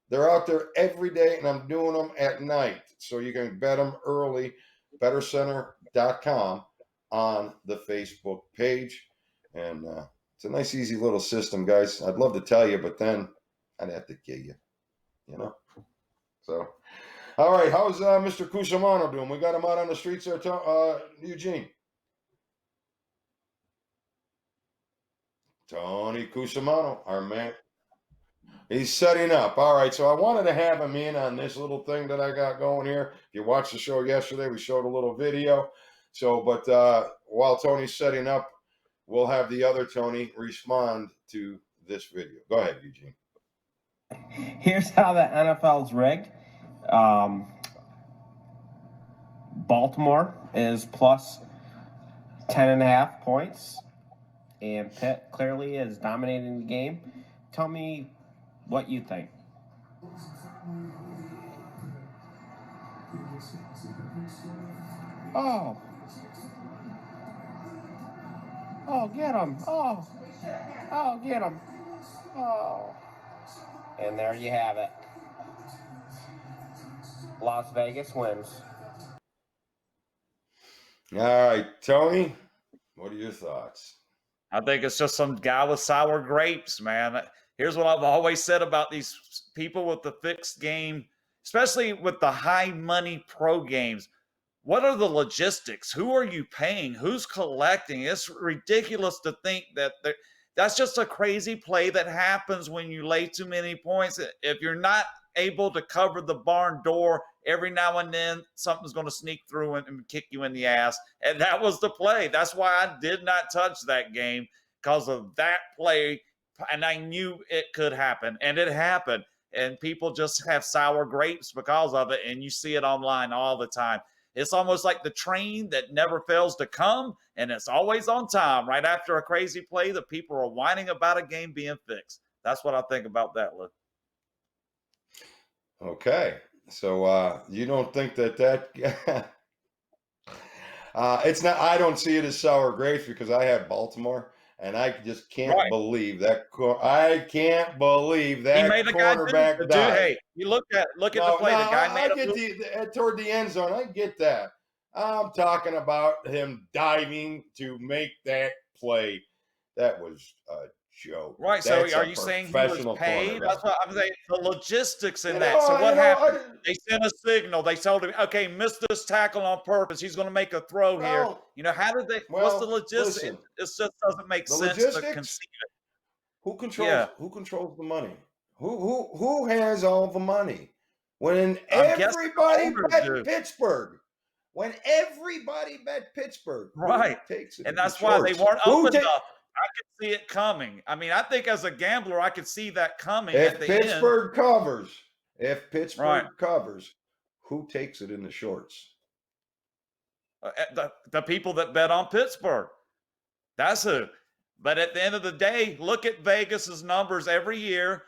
They're out there every day, and I'm doing them at night. So you can bet them early, bettercenter.com on the Facebook page. And it's a nice, easy little system, guys. I'd love to tell you, but then I'd have to kill you, So, all right, how's Mr. Cusimano doing? We got him out on the streets there, Eugene. Tony Cusimano, our man. He's setting up. All right, so I wanted to have him in on this little thing that I got going here. If you watched the show yesterday, we showed a little video. So, but while Tony's setting up, we'll have the other Tony respond to this video. Go ahead, Eugene. Here's how the NFL's rigged. Baltimore is plus 10.5 points, and Pitt clearly is dominating the game. Tell me what you think. Oh, get him. Oh, get him. Oh. And there you have it. Las Vegas wins. All right, Tony, what are your thoughts? I think it's just some guy with sour grapes, man. Here's what I've always said about these people with the fixed game, especially with the high money pro games. what are the logistics? Who are you paying? Who's collecting? It's ridiculous to think that that's just a crazy play that happens when you lay too many points. If you're not able to cover the barn door, every now and then something's going to sneak through and kick you in the ass. And that was the play. That's why I did not touch that game, because of that play. And I knew it could happen, and it happened. And people just have sour grapes because of it. And you see it online all the time. It's almost like the train that never fails to come, and it's always on time. Right after a crazy play, the people are whining about a game being fixed. That's what I think about that, Lou. Okay. So you don't think that it's not, I don't see it as sour grapes because I have Baltimore and I just can't Right. believe that I can't believe He that made a guy do. cornerback The dude, died. hey, you look at the No, play. The guy I made a get toward the end zone. I get that. I'm talking about him diving to make that play. That was a joke. right. So That's are a you saying he was professional paid? cornerback. That's what I'm saying. The logistics in You that. So know, what happened? I, They sent a signal. They told him, okay, miss this tackle on purpose. He's going to make a throw here. well, How did they? What's the well, logistics? listen. It just doesn't make The sense to logistics. conceive it. Yeah, Who controls the money? Who has all the money? When I'm guessing the everybody owners bet do. Pittsburgh, when everybody bet Pittsburgh, who Right. takes it And in the that's why they shorts? weren't up Who take enough. I could see it coming. I mean, I think as a gambler, I could see that coming at if the end. Pittsburgh covers? If Right. Pittsburgh covers, who takes it in the shorts? The people that bet on Pittsburgh. That's who. But at the end of the day, look at Vegas's numbers every year.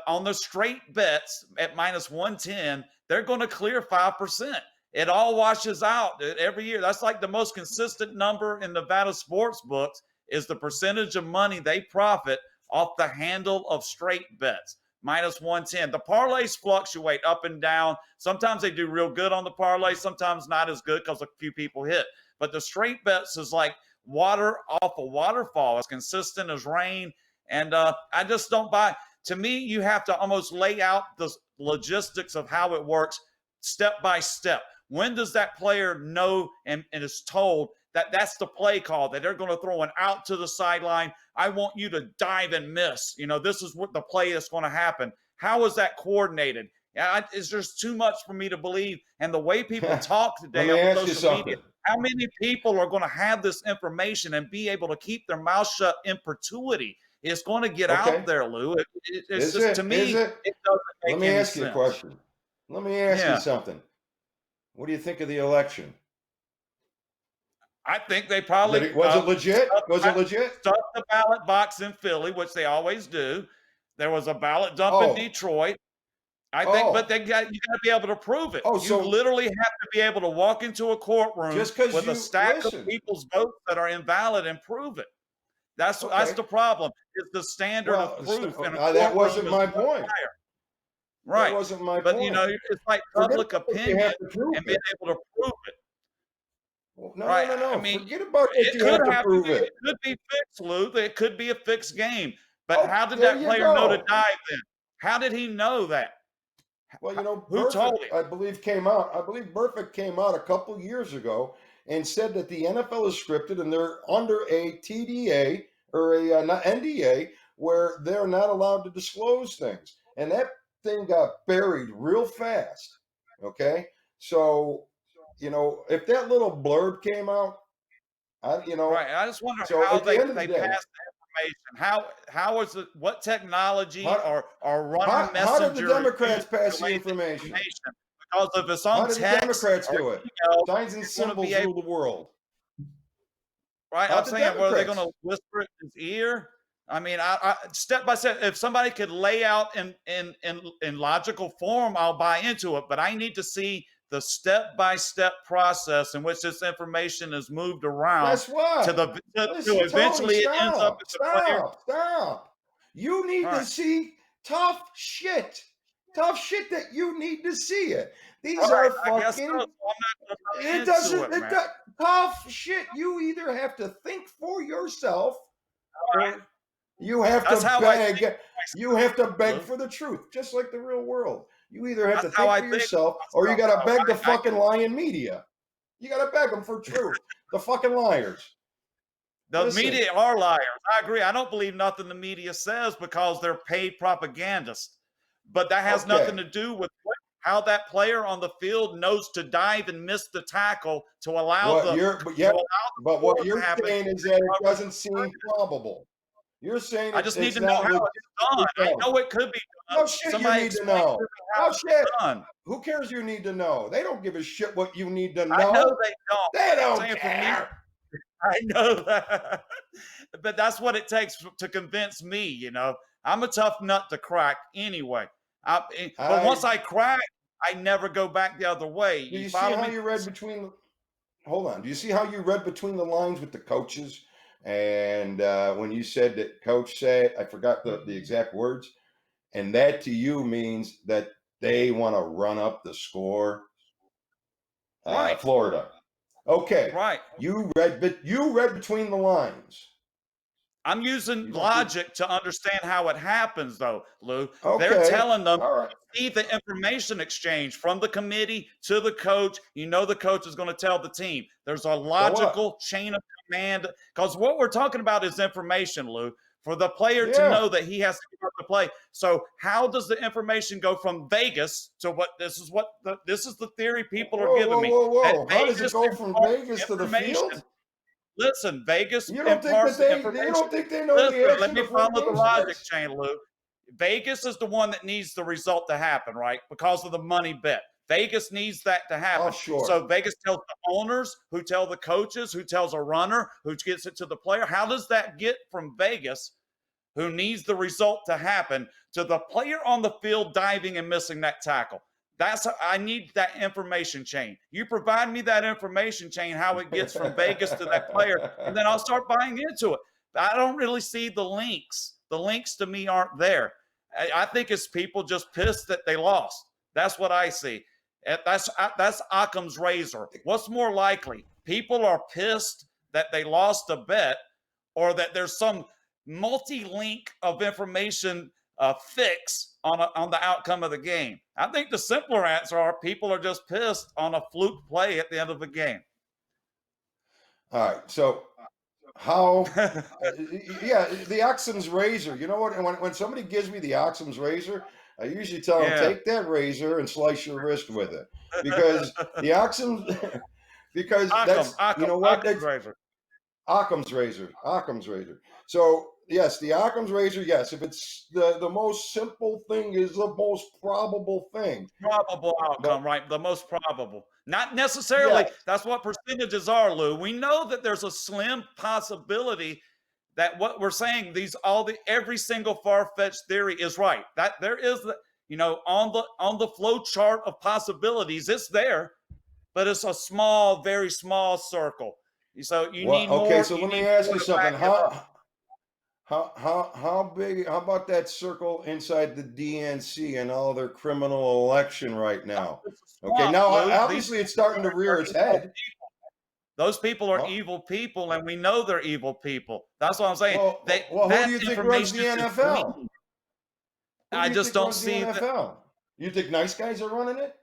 On the straight bets at minus 110, they're going to clear 5%. It all washes out every year. That's like the most consistent number in Nevada sports books is the percentage of money they profit off the handle of straight bets. Minus 110. The parlays fluctuate up and down. Sometimes they do real good on the parlay, sometimes not as good because a few people hit. But the straight bets is like water off a waterfall, as consistent as rain. And I just don't buy. To me, you have to almost lay out the logistics of how it works step by step. When does that player know and is told that that's the play call, that they're going to throw an out to the sideline? I want you to dive and miss. This is what the play that's going to happen. How is that coordinated? It's just too much for me to believe. And the way people talk Let today me on ask you social media, something. how many people are going to have this information and be able to keep their mouth shut in perpetuity? It's going to get Okay. out there, Lou. It's Is just, it? to me, Is it? it doesn't Let make me any ask you a sense. question. Let me ask you Yeah. something. What do you think of the election? I think they probably Was it legit? Was it legit? stuck the ballot box in Philly, which they always do. There was a ballot dump in Oh, Detroit. I think, but oh, you got to be able to prove it. oh. You So literally have to be able to walk into a courtroom just because with a you stack of listen, people's votes that are invalid and prove it. That's okay. the problem. Is the standard of Well, proof in a that courtroom wasn't is my much point. higher. That Right. wasn't my But point. it's like Forget public about that you opinion have to prove and being it. able to prove it. No, Right. no, no, I no. mean, Forget about that it you could have to have to prove be. it. It could be fixed, Lou. It could be a fixed game. But Oh, how did there that you player know to go. dive then? How did he know that? Well, Who told Burfict, him? I believe, came out. I believe Burfict came out a couple years ago and said that the NFL is scripted and they're under a TDA or a not NDA where they're not allowed to disclose things. And that thing got buried real fast. Okay. So, if that little blurb came out, Right. I just wonder so how at the they end of the passed day, the information. How is it? What technology how, or runner how did the messenger Democrats used to pass the relay the information? information? Because if it's How on did the text Democrats or do it? email, Signs and you're going to be symbols able. rule the world. Right. How I'm the saying, were they going Democrats? to whisper it in his ear? I mean, I step by step. If somebody could lay out in logical form, I'll buy into it. But I need to see the step by step process in which this information is moved around Guess what? to Listen, Tony, eventually it ends up stop, as a player. stop, stop. You need to Right. see tough shit. Tough shit that you need to see it. These Right. are I guess so. fucking, So I'm not going to buy it into doesn't, it, man. tough shit. You either have to think for yourself Right. or you have That's to how I think beg. You have to beg Lou. for the truth, just like the real world. You either have to That's how think I for think. yourself or you got to beg the I fucking lying media. You got to beg them for truth. The fucking liars. The Listen. media are liars. I agree. I don't believe nothing the media says because they're paid propagandists. But that has nothing to do with how that player on the field knows to dive and miss the tackle to allow What the you're, but yeah, but score what to you're happen. saying is that it doesn't seem probable. You're saying I just need it's to know not how it's done. I legit. know it could be done. No shit, you Somebody need to explain to know. me how No it's shit. done. Who cares? You need to know. They don't give a shit what you need to I know know. they don't. They I'm don't saying care. I know that. But that's what it takes to convince me, I'm a tough nut to crack anyway. But once I crack, I never go back the other way. Do You you see follow how me? you read between? Hold on. Do you see how you read between the lines with the coaches? And when you said that coach said, I forgot the exact words, and that to you means that they want to run up the score. Right. Florida. Okay. Right. You read between the lines. I'm using logic to understand how it happens, though, Lou. They're Okay. telling them, All right. see the information exchange from the committee to the coach. The coach is going to tell the team. There's a logical chain of command because what we're talking about is information, Lou, for the player to know that he has to give up the play. So how does the information go from Vegas to what this is the theory people are giving me. Whoa. How does it go from Vegas to the field? Listen, Vegas You don't think imparts that the information. you don't think they know Listen, the answer let me before follow the the game logic starts? chain, Lou. Vegas is the one that needs the result to happen, right? Because of the money bet. Vegas needs that to happen. Oh, sure. So Vegas tells the owners, who tell the coaches, who tells a runner, who gets it to the player. How does that get from Vegas, who needs the result to happen, to the player on the field diving and missing that tackle? I need that information chain. You provide me that information chain, how it gets from Vegas to that player, and then I'll start buying into it. I don't really see the links. The links to me aren't there. I think it's people just pissed that they lost. That's what I see. That's Occam's razor. What's more likely? People are pissed that they lost a bet, or that there's some multi-link of information fix on the outcome of the game. I think the simpler answer are people are just pissed on a fluke play at the end of the game. All right, so how? Yeah, the Occam's razor. You know what? When somebody gives me the Occam's razor, I usually tell them take that razor and slice your wrist with it, because the Occam's because that's you know what? That's Occam's razor. Occam's razor. So yes, the Occam's razor. Yes, if it's the most simple thing is the most probable thing. Probable outcome, right? The most probable. Not necessarily. That's what percentages are, Lou. We know that there's a slim possibility that what we're saying, every single far-fetched theory is right. That there is on the flow chart of possibilities, it's there, but it's a small, very small circle. So you need more. Okay, so let me ask you something. How big? How about that circle inside the DNC and all their criminal election right now? Okay, now obviously it's starting to rear its head. Those people are evil people, and we know they're evil people. That's what I'm saying. Well, who do you think runs the NFL? I just don't see the NFL. You think nice guys are running it?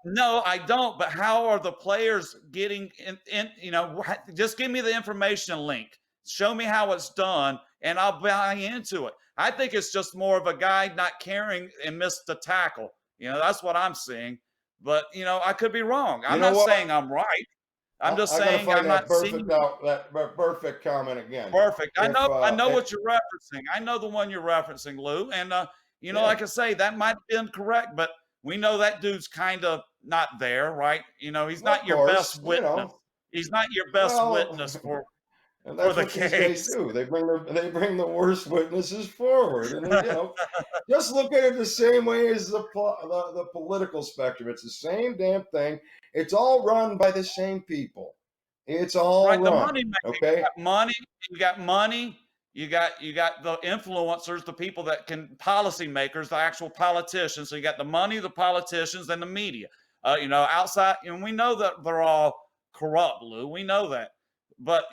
No, I don't. But how are the players getting just give me the information link. Show me how it's done, and I'll buy into it. I think it's just more of a guy not caring and missed the tackle. That's what I'm seeing. But, I could be wrong. I'm not saying I'm right. I'm just saying I'm not seeing that perfect comment again. Perfect. I know what you're referencing. I know the one you're referencing, Lou. And, like I say, that might have been correct, but we know that dude's kind of not there, right? He's not your best witness. He's not your best witness for and that's what these guys do. They bring the worst witnesses forward, and just look at it the same way as the political spectrum. It's the same damn thing. It's all run by the same people. It's all run. The money. Okay. You got money. You got the influencers, the people that can policymakers, the actual politicians. So you got the money, the politicians, and the media. Outside, and we know that they're all corrupt, Lou. We know that, but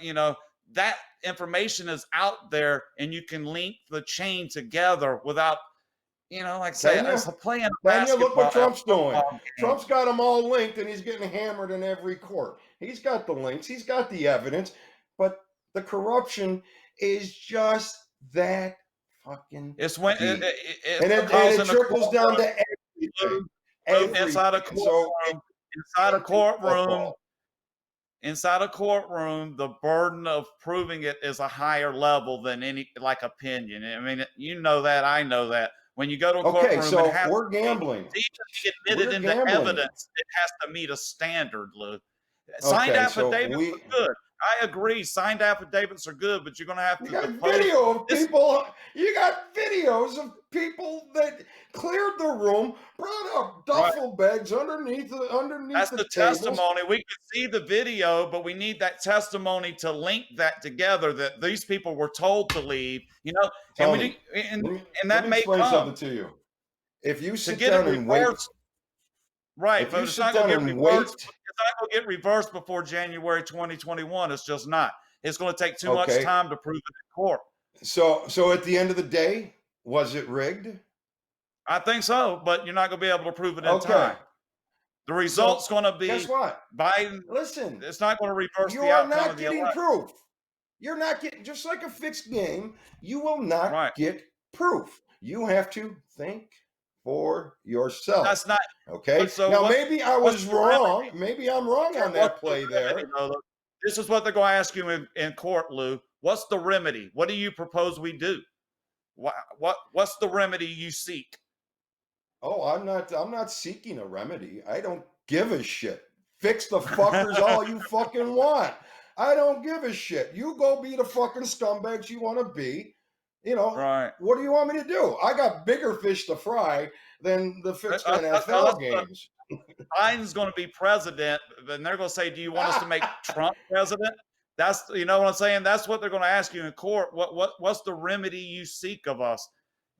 that information is out there, and you can link the chain together without like I say, Can you? it's playing a Can you? Look what basketball, a Trump's doing. football game. Trump's got them all linked, and he's getting hammered in every court. He's got the links. He's got the evidence. But the corruption is just that fucking It's when deep. it's And because it in the trickles down to courtroom, everything. inside a Everything. So courtroom, inside a courtroom, the burden of proving it is a higher level than any like opinion. I mean, you know that, I know that. When you go to a okay, courtroom, it so has we're to be, gambling. to even be admitted We're into gambling. evidence, it has to meet a standard, Lou. Signed Okay, affidavits so are good. I agree. Signed affidavits are good, but you're going to have you to got depose. video of people. You got videos of people that cleared the room, brought up duffel bags underneath That's the the tables. testimony. We can see the video, but we need that testimony to link that together. That these people were told to leave. Tony, and let that me may explain come something to you. If you to sit get it down and wait, reversed. Right, if but you it's sit not going to down get and reversed. wait, It's not going to get reversed before January 2021. It's just not. It's going to take too much okay. time to prove it in court. So at the end of the day, was it rigged? I think so, but you're not going to be able to prove it in Okay. time. The result's going to be Guess what? Biden. Listen, It's not going to reverse the you're outcome not of the getting election. proof. You're not getting, just like a fixed game, you will not Right. get proof. You have to think for yourself. That's not okay. So now maybe I was wrong. remedy? Maybe I'm wrong on that play there. This is what they're going to ask you in court, Lou. What's the remedy? What do you propose we do? What's the remedy you seek? Oh, I'm not seeking a remedy. I don't give a shit. Fix the fuckers all you fucking want. I don't give a shit. You go be the fucking scumbags you want to be. Right. What do you want me to do? I got bigger fish to fry than the fixed NFL games. Biden's going to be president, and they're going to say, "Do you want us to make Trump president?" That's, you know what I'm saying? That's what they're going to ask you in court. What's the remedy you seek of us?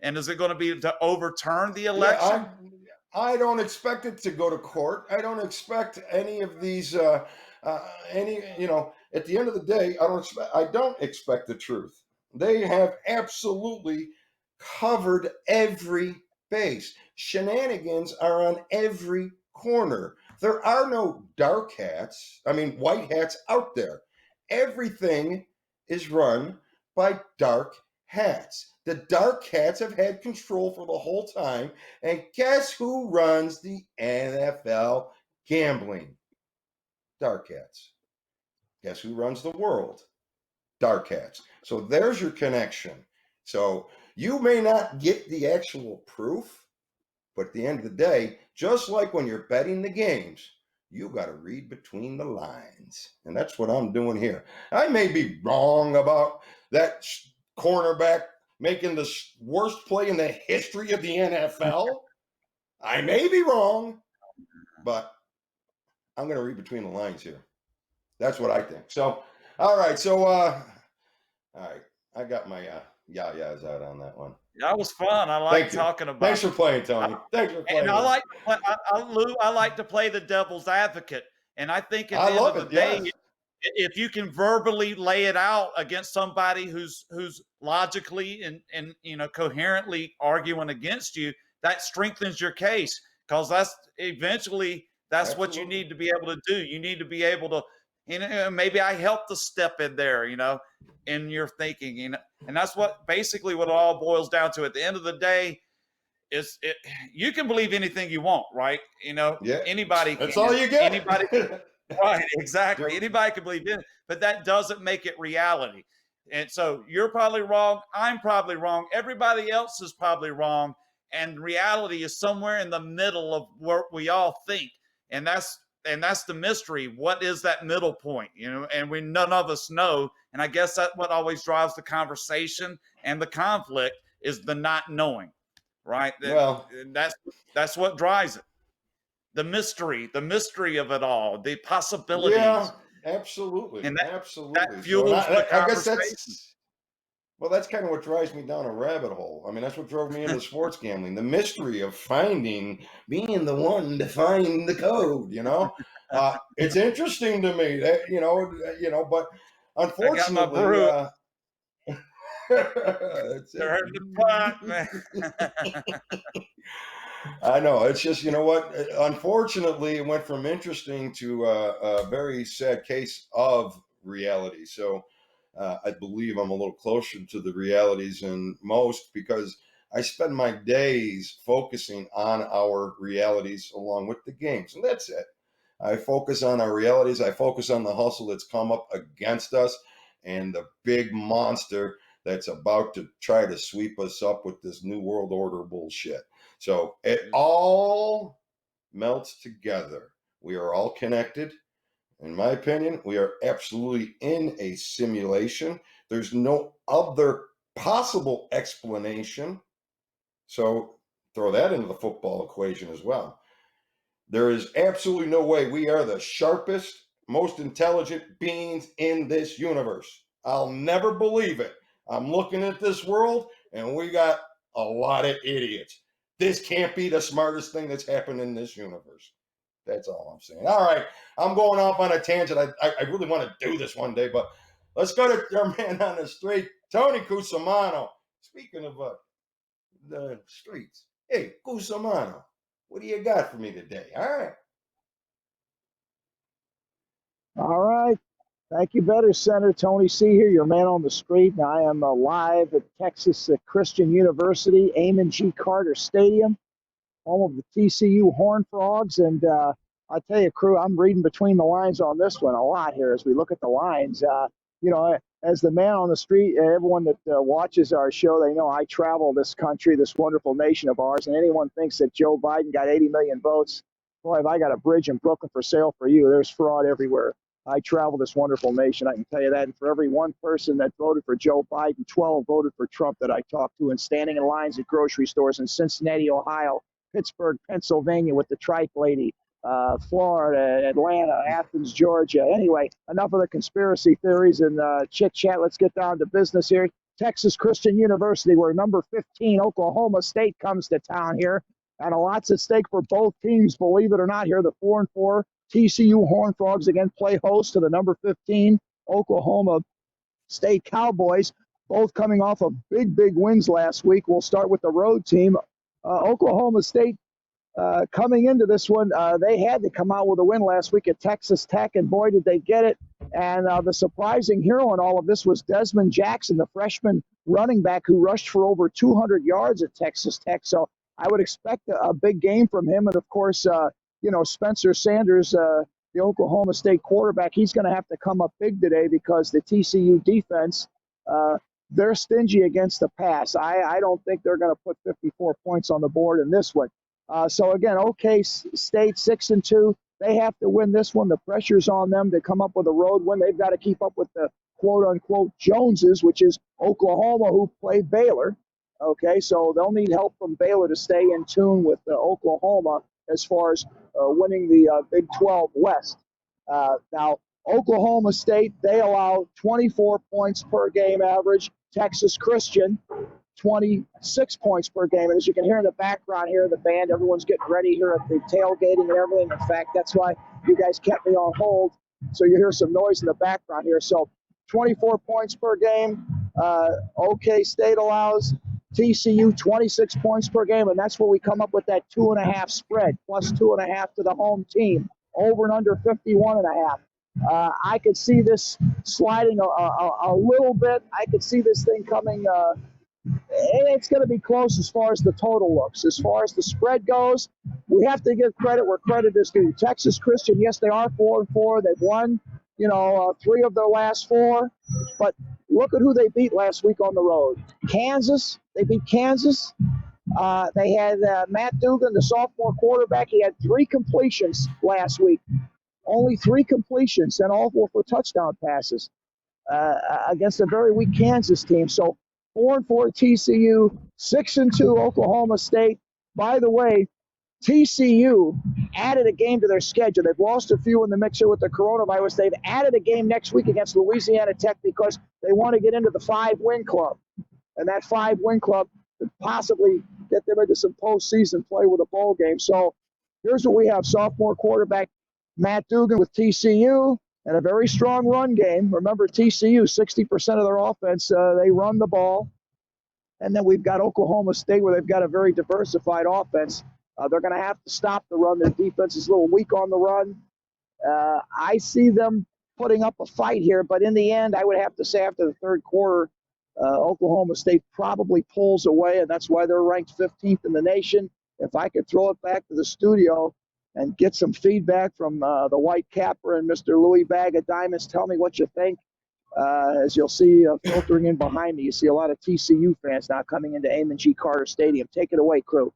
And is it going to be to overturn the election? Yeah, I don't expect it to go to court. I don't expect any of these. At the end of the day, I don't expect the truth. They have absolutely covered every base. Shenanigans are on every corner. There are no dark hats. I mean, white hats out there. Everything is run by dark hats. The dark hats have had control for the whole time. And guess who runs the NFL gambling? Dark hats. Guess who runs the world? Dark hats. So there's your connection. So you may not get the actual proof, but at the end of the day, just like when you're betting the games, you got to read between the lines. And that's what I'm doing here. I may be wrong about that cornerback making the worst play in the history of the NFL. I may be wrong, but I'm going to read between the lines here. That's what I think. So, all right. So, all right. I got my yah-yahs out on that one. That was fun. I like talking about. Thanks for playing, Tony. Thanks for playing. And I like to play, Lou, I like to play the devil's advocate. And I think at the end of the day, if you can verbally lay it out against somebody who's logically and coherently arguing against you, that strengthens your case, because that's what you need to be able to do. You need to be able to, maybe I helped to step in there, in your thinking, and that's basically what it all boils down to. At the end of the day, you can believe anything you want, right? Yeah. Anybody can. That's all you get. Anybody. Right, exactly. Anybody can believe in it, but that doesn't make it reality. And so you're probably wrong. I'm probably wrong. Everybody else is probably wrong. And reality is somewhere in the middle of what we all think. And that's the mystery. What is that middle point? And none of us know. And I guess that's what always drives the conversation and the conflict, is the not knowing, right? Well, that's what drives it. The mystery of it all, the possibilities. Yeah, absolutely. And absolutely. That fuels the conversation. I guess that's kind of what drives me down a rabbit hole. I mean, that's what drove me into sports gambling. The mystery of being the one to find the code, it's interesting to me that, but unfortunately, That's They're it. hurting the pot, man. I know. It's just, you know what? Unfortunately, it went from interesting to a very sad case of reality. So I believe I'm a little closer to the realities than most because I spend my days focusing on our realities along with the games. And that's it. I focus on our realities. I focus on the hustle that's come up against us and the big monster that's about to try to sweep us up with this new world order bullshit. So it all melts together. We are all connected. In my opinion, we are absolutely in a simulation. There's no other possible explanation. So throw that into the football equation as well. There is absolutely no way we are the sharpest, most intelligent beings in this universe. I'll never believe it. I'm looking at this world and we got a lot of idiots. This can't be the smartest thing that's happened in this universe. That's all I'm saying. All right. I'm going off on a tangent. I really want to do this one day, but let's go to our man on the street, Tony Cusimano. Speaking of the streets, hey, Cusimano, what do you got for me today? All right. All right. Thank you, Bettor. Senator Tony C. here, your man on the street. And I am live at Texas Christian University, Amon G. Carter Stadium, home of the TCU Horned Frogs. And I tell you, crew, I'm reading between the lines on this one a lot here as we look at the lines. You know, as the man on the street, everyone that watches our show, they know I travel this country, this wonderful nation of ours. And anyone thinks that Joe Biden got 80 million votes, boy, if I got a bridge in Brooklyn for sale for you, there's fraud everywhere. I travel this wonderful nation, I can tell you that. And for every one person that voted for Joe Biden, 12 voted for Trump that I talked to, and standing in lines at grocery stores in Cincinnati, Ohio, Pittsburgh, Pennsylvania with the Tripe Lady, Florida, Atlanta, Athens, Georgia. Anyway, enough of the conspiracy theories and chit chat. Let's get down to business here. Texas Christian University, where number 15 Oklahoma State comes to town here, and a lot's at stake for both teams. Believe it or not, here the 4-4 TCU Horned Frogs again play host to the number 15 Oklahoma State Cowboys, both coming off of big wins last week. We'll start with the road team. Oklahoma State coming into this one, they had to come out with a win last week at Texas Tech, and boy, did they get it. And the surprising hero in all of this was Desmond Jackson, the freshman running back who rushed for over 200 yards at Texas Tech. So I would expect a big game from him. And, of course, you know, Spencer Sanders, the Oklahoma State quarterback, he's going to have to come up big today because the TCU defense, they're stingy against the pass. I don't think they're going to put 54 points on the board in this one. So again, OK State 6-2. They have to win this one. The pressure's on them to come up with a road win. They've got to keep up with the quote unquote Joneses, which is Oklahoma, who played Baylor. OK, so they'll need help from Baylor to stay in tune with Oklahoma as far as winning the Big 12 West. Now, Oklahoma State, they allow 24 points per game average. Texas Christian, 26 points per game. And as you can hear in the background here, the band, everyone's getting ready here at the tailgating and everything. In fact, that's why you guys kept me on hold. So you hear some noise in the background here. So 24 points per game. OK State allows TCU 26 points per game. And that's where we come up with that 2.5 spread, plus 2.5 to the home team. Over and under 51.5. I could see this sliding a little bit. I could see this thing coming it's going to be close as far as the total looks. As far as the spread goes, we have to give credit where credit is due. Texas Christian, yes, they are 4-4. They've won, 3 of their last 4. But look at who they beat last week on the road. Kansas, they beat Kansas. They had Matt Dugan, the sophomore quarterback. He had 3 completions last week. Only 3 completions, and all 4 for touchdown passes against a very weak Kansas team. So 4-4 TCU, 6-2 Oklahoma State. By the way, TCU added a game to their schedule. They've lost a few in the mixer with the coronavirus. They've added a game next week against Louisiana Tech because they want to get into the 5-win club. And that 5-win club could possibly get them into some postseason play with a bowl game. So here's what we have. Sophomore quarterback Matt Dugan with TCU. and a very strong run game. Remember, TCU, 60% of their offense, they run the ball. And then we've got Oklahoma State, where they've got a very diversified offense. They're going to have to stop the run. Their defense is a little weak on the run. I see them putting up a fight here, but in the end, I would have to say after the third quarter, Oklahoma State probably pulls away, and that's why they're ranked 15th in the nation. If I could throw it back to the studio and get some feedback from the White Capper and Mr. Louis Bag of Diamonds, tell me what you think. As you'll see filtering in behind me, you see a lot of TCU fans now coming into Amon G. Carter Stadium. Take it away, crew.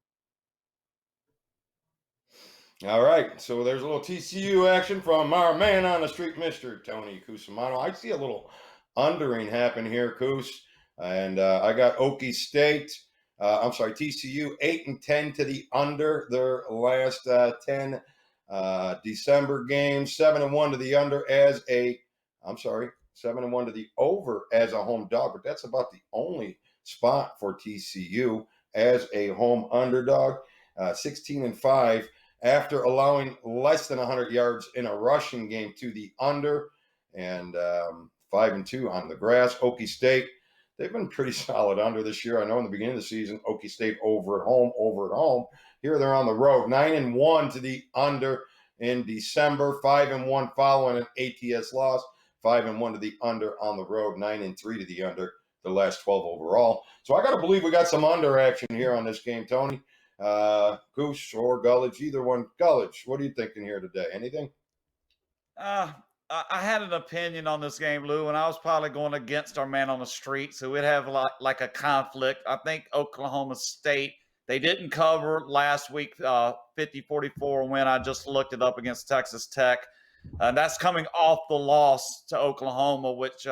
All right, so there's a little TCU action from our man on the street, Mr. Tony Cusimano. I see a little undering happen here, Cus, and I got Okie State. TCU 8-10 to the under their last 10 December games. 7-1 to the under as a. 7-1 to the over as a home dog, but that's about the only spot for TCU as a home underdog. 16-5. After allowing less than 100 yards in a rushing game to the under, and 5-2 on the grass. Okie State, they've been pretty solid under this year. I know in the beginning of the season, Okie State over at home. Here they're on the road, 9-1 to the under in December, 5-1 following an ATS loss, 5-1 to the under on the road, 9-3 to the under the last 12 overall. So I got to believe we got some under action here on this game, Tony. Goose or Gullidge, either one. Gullidge, what are you thinking here today? Anything? I had an opinion on this game, Lou, and I was probably going against our man on the street, so we'd have like a conflict. I think Oklahoma State, they didn't cover last week, 50-44 win. I just looked it up against Texas Tech. That's coming off the loss to Oklahoma, which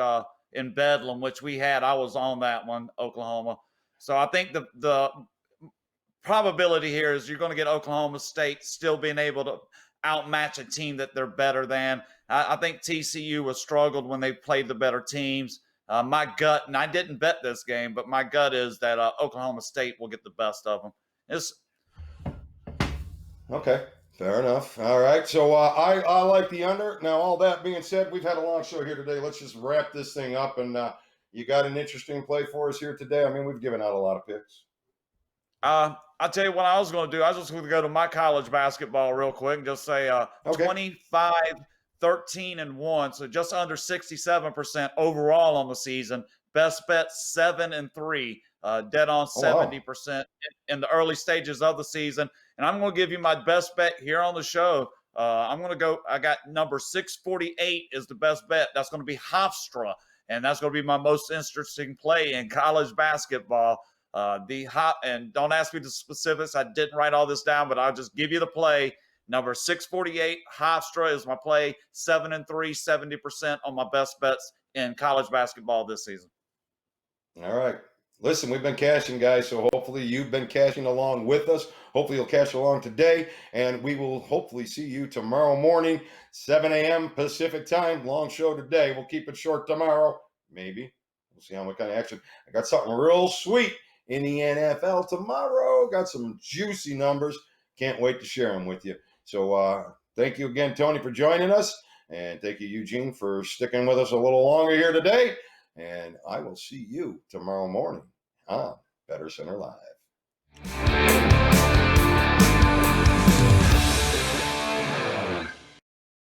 in Bedlam, which we had. I was on that one, Oklahoma. So I think the probability here is you're going to get Oklahoma State still being able to outmatch a team that they're better than. I think TCU has struggled when they played the better teams. My gut, and I didn't bet this game, but my gut is that Oklahoma State will get the best of them. Okay, fair enough. All right, so I like the under. Now, all that being said, we've had a long show here today. Let's just wrap this thing up, and you got an interesting play for us here today. I mean, we've given out a lot of picks. I'll tell you what I was going to do. I was just going to go to my college basketball real quick and just say 25, 13, and 1. So just under 67% overall on the season. Best bet 7 and 3. Dead on 70% in the early stages of the season. And I'm going to give you my best bet here on the show. I'm going to go. I got number 648 is the best bet. That's going to be Hofstra. And that's going to be my most interesting play in college basketball. And don't ask me the specifics. I didn't write all this down, but I'll just give you the play. Number 648, Hofstra is my play. 7 and 3, 70% on my best bets in college basketball this season. All right. Listen, we've been cashing, guys, so hopefully you've been cashing along with us. Hopefully you'll cash along today, and we will hopefully see you tomorrow morning, 7 a.m. Pacific time. Long show today. We'll keep it short tomorrow. Maybe. We'll see how much kind of action. I got something real sweet in the NFL tomorrow. Got some juicy numbers. Can't wait to share them with you. So thank you again, Tony, for joining us. And thank you, Eugene, for sticking with us a little longer here today. And I will see you tomorrow morning on Bettor Center Live.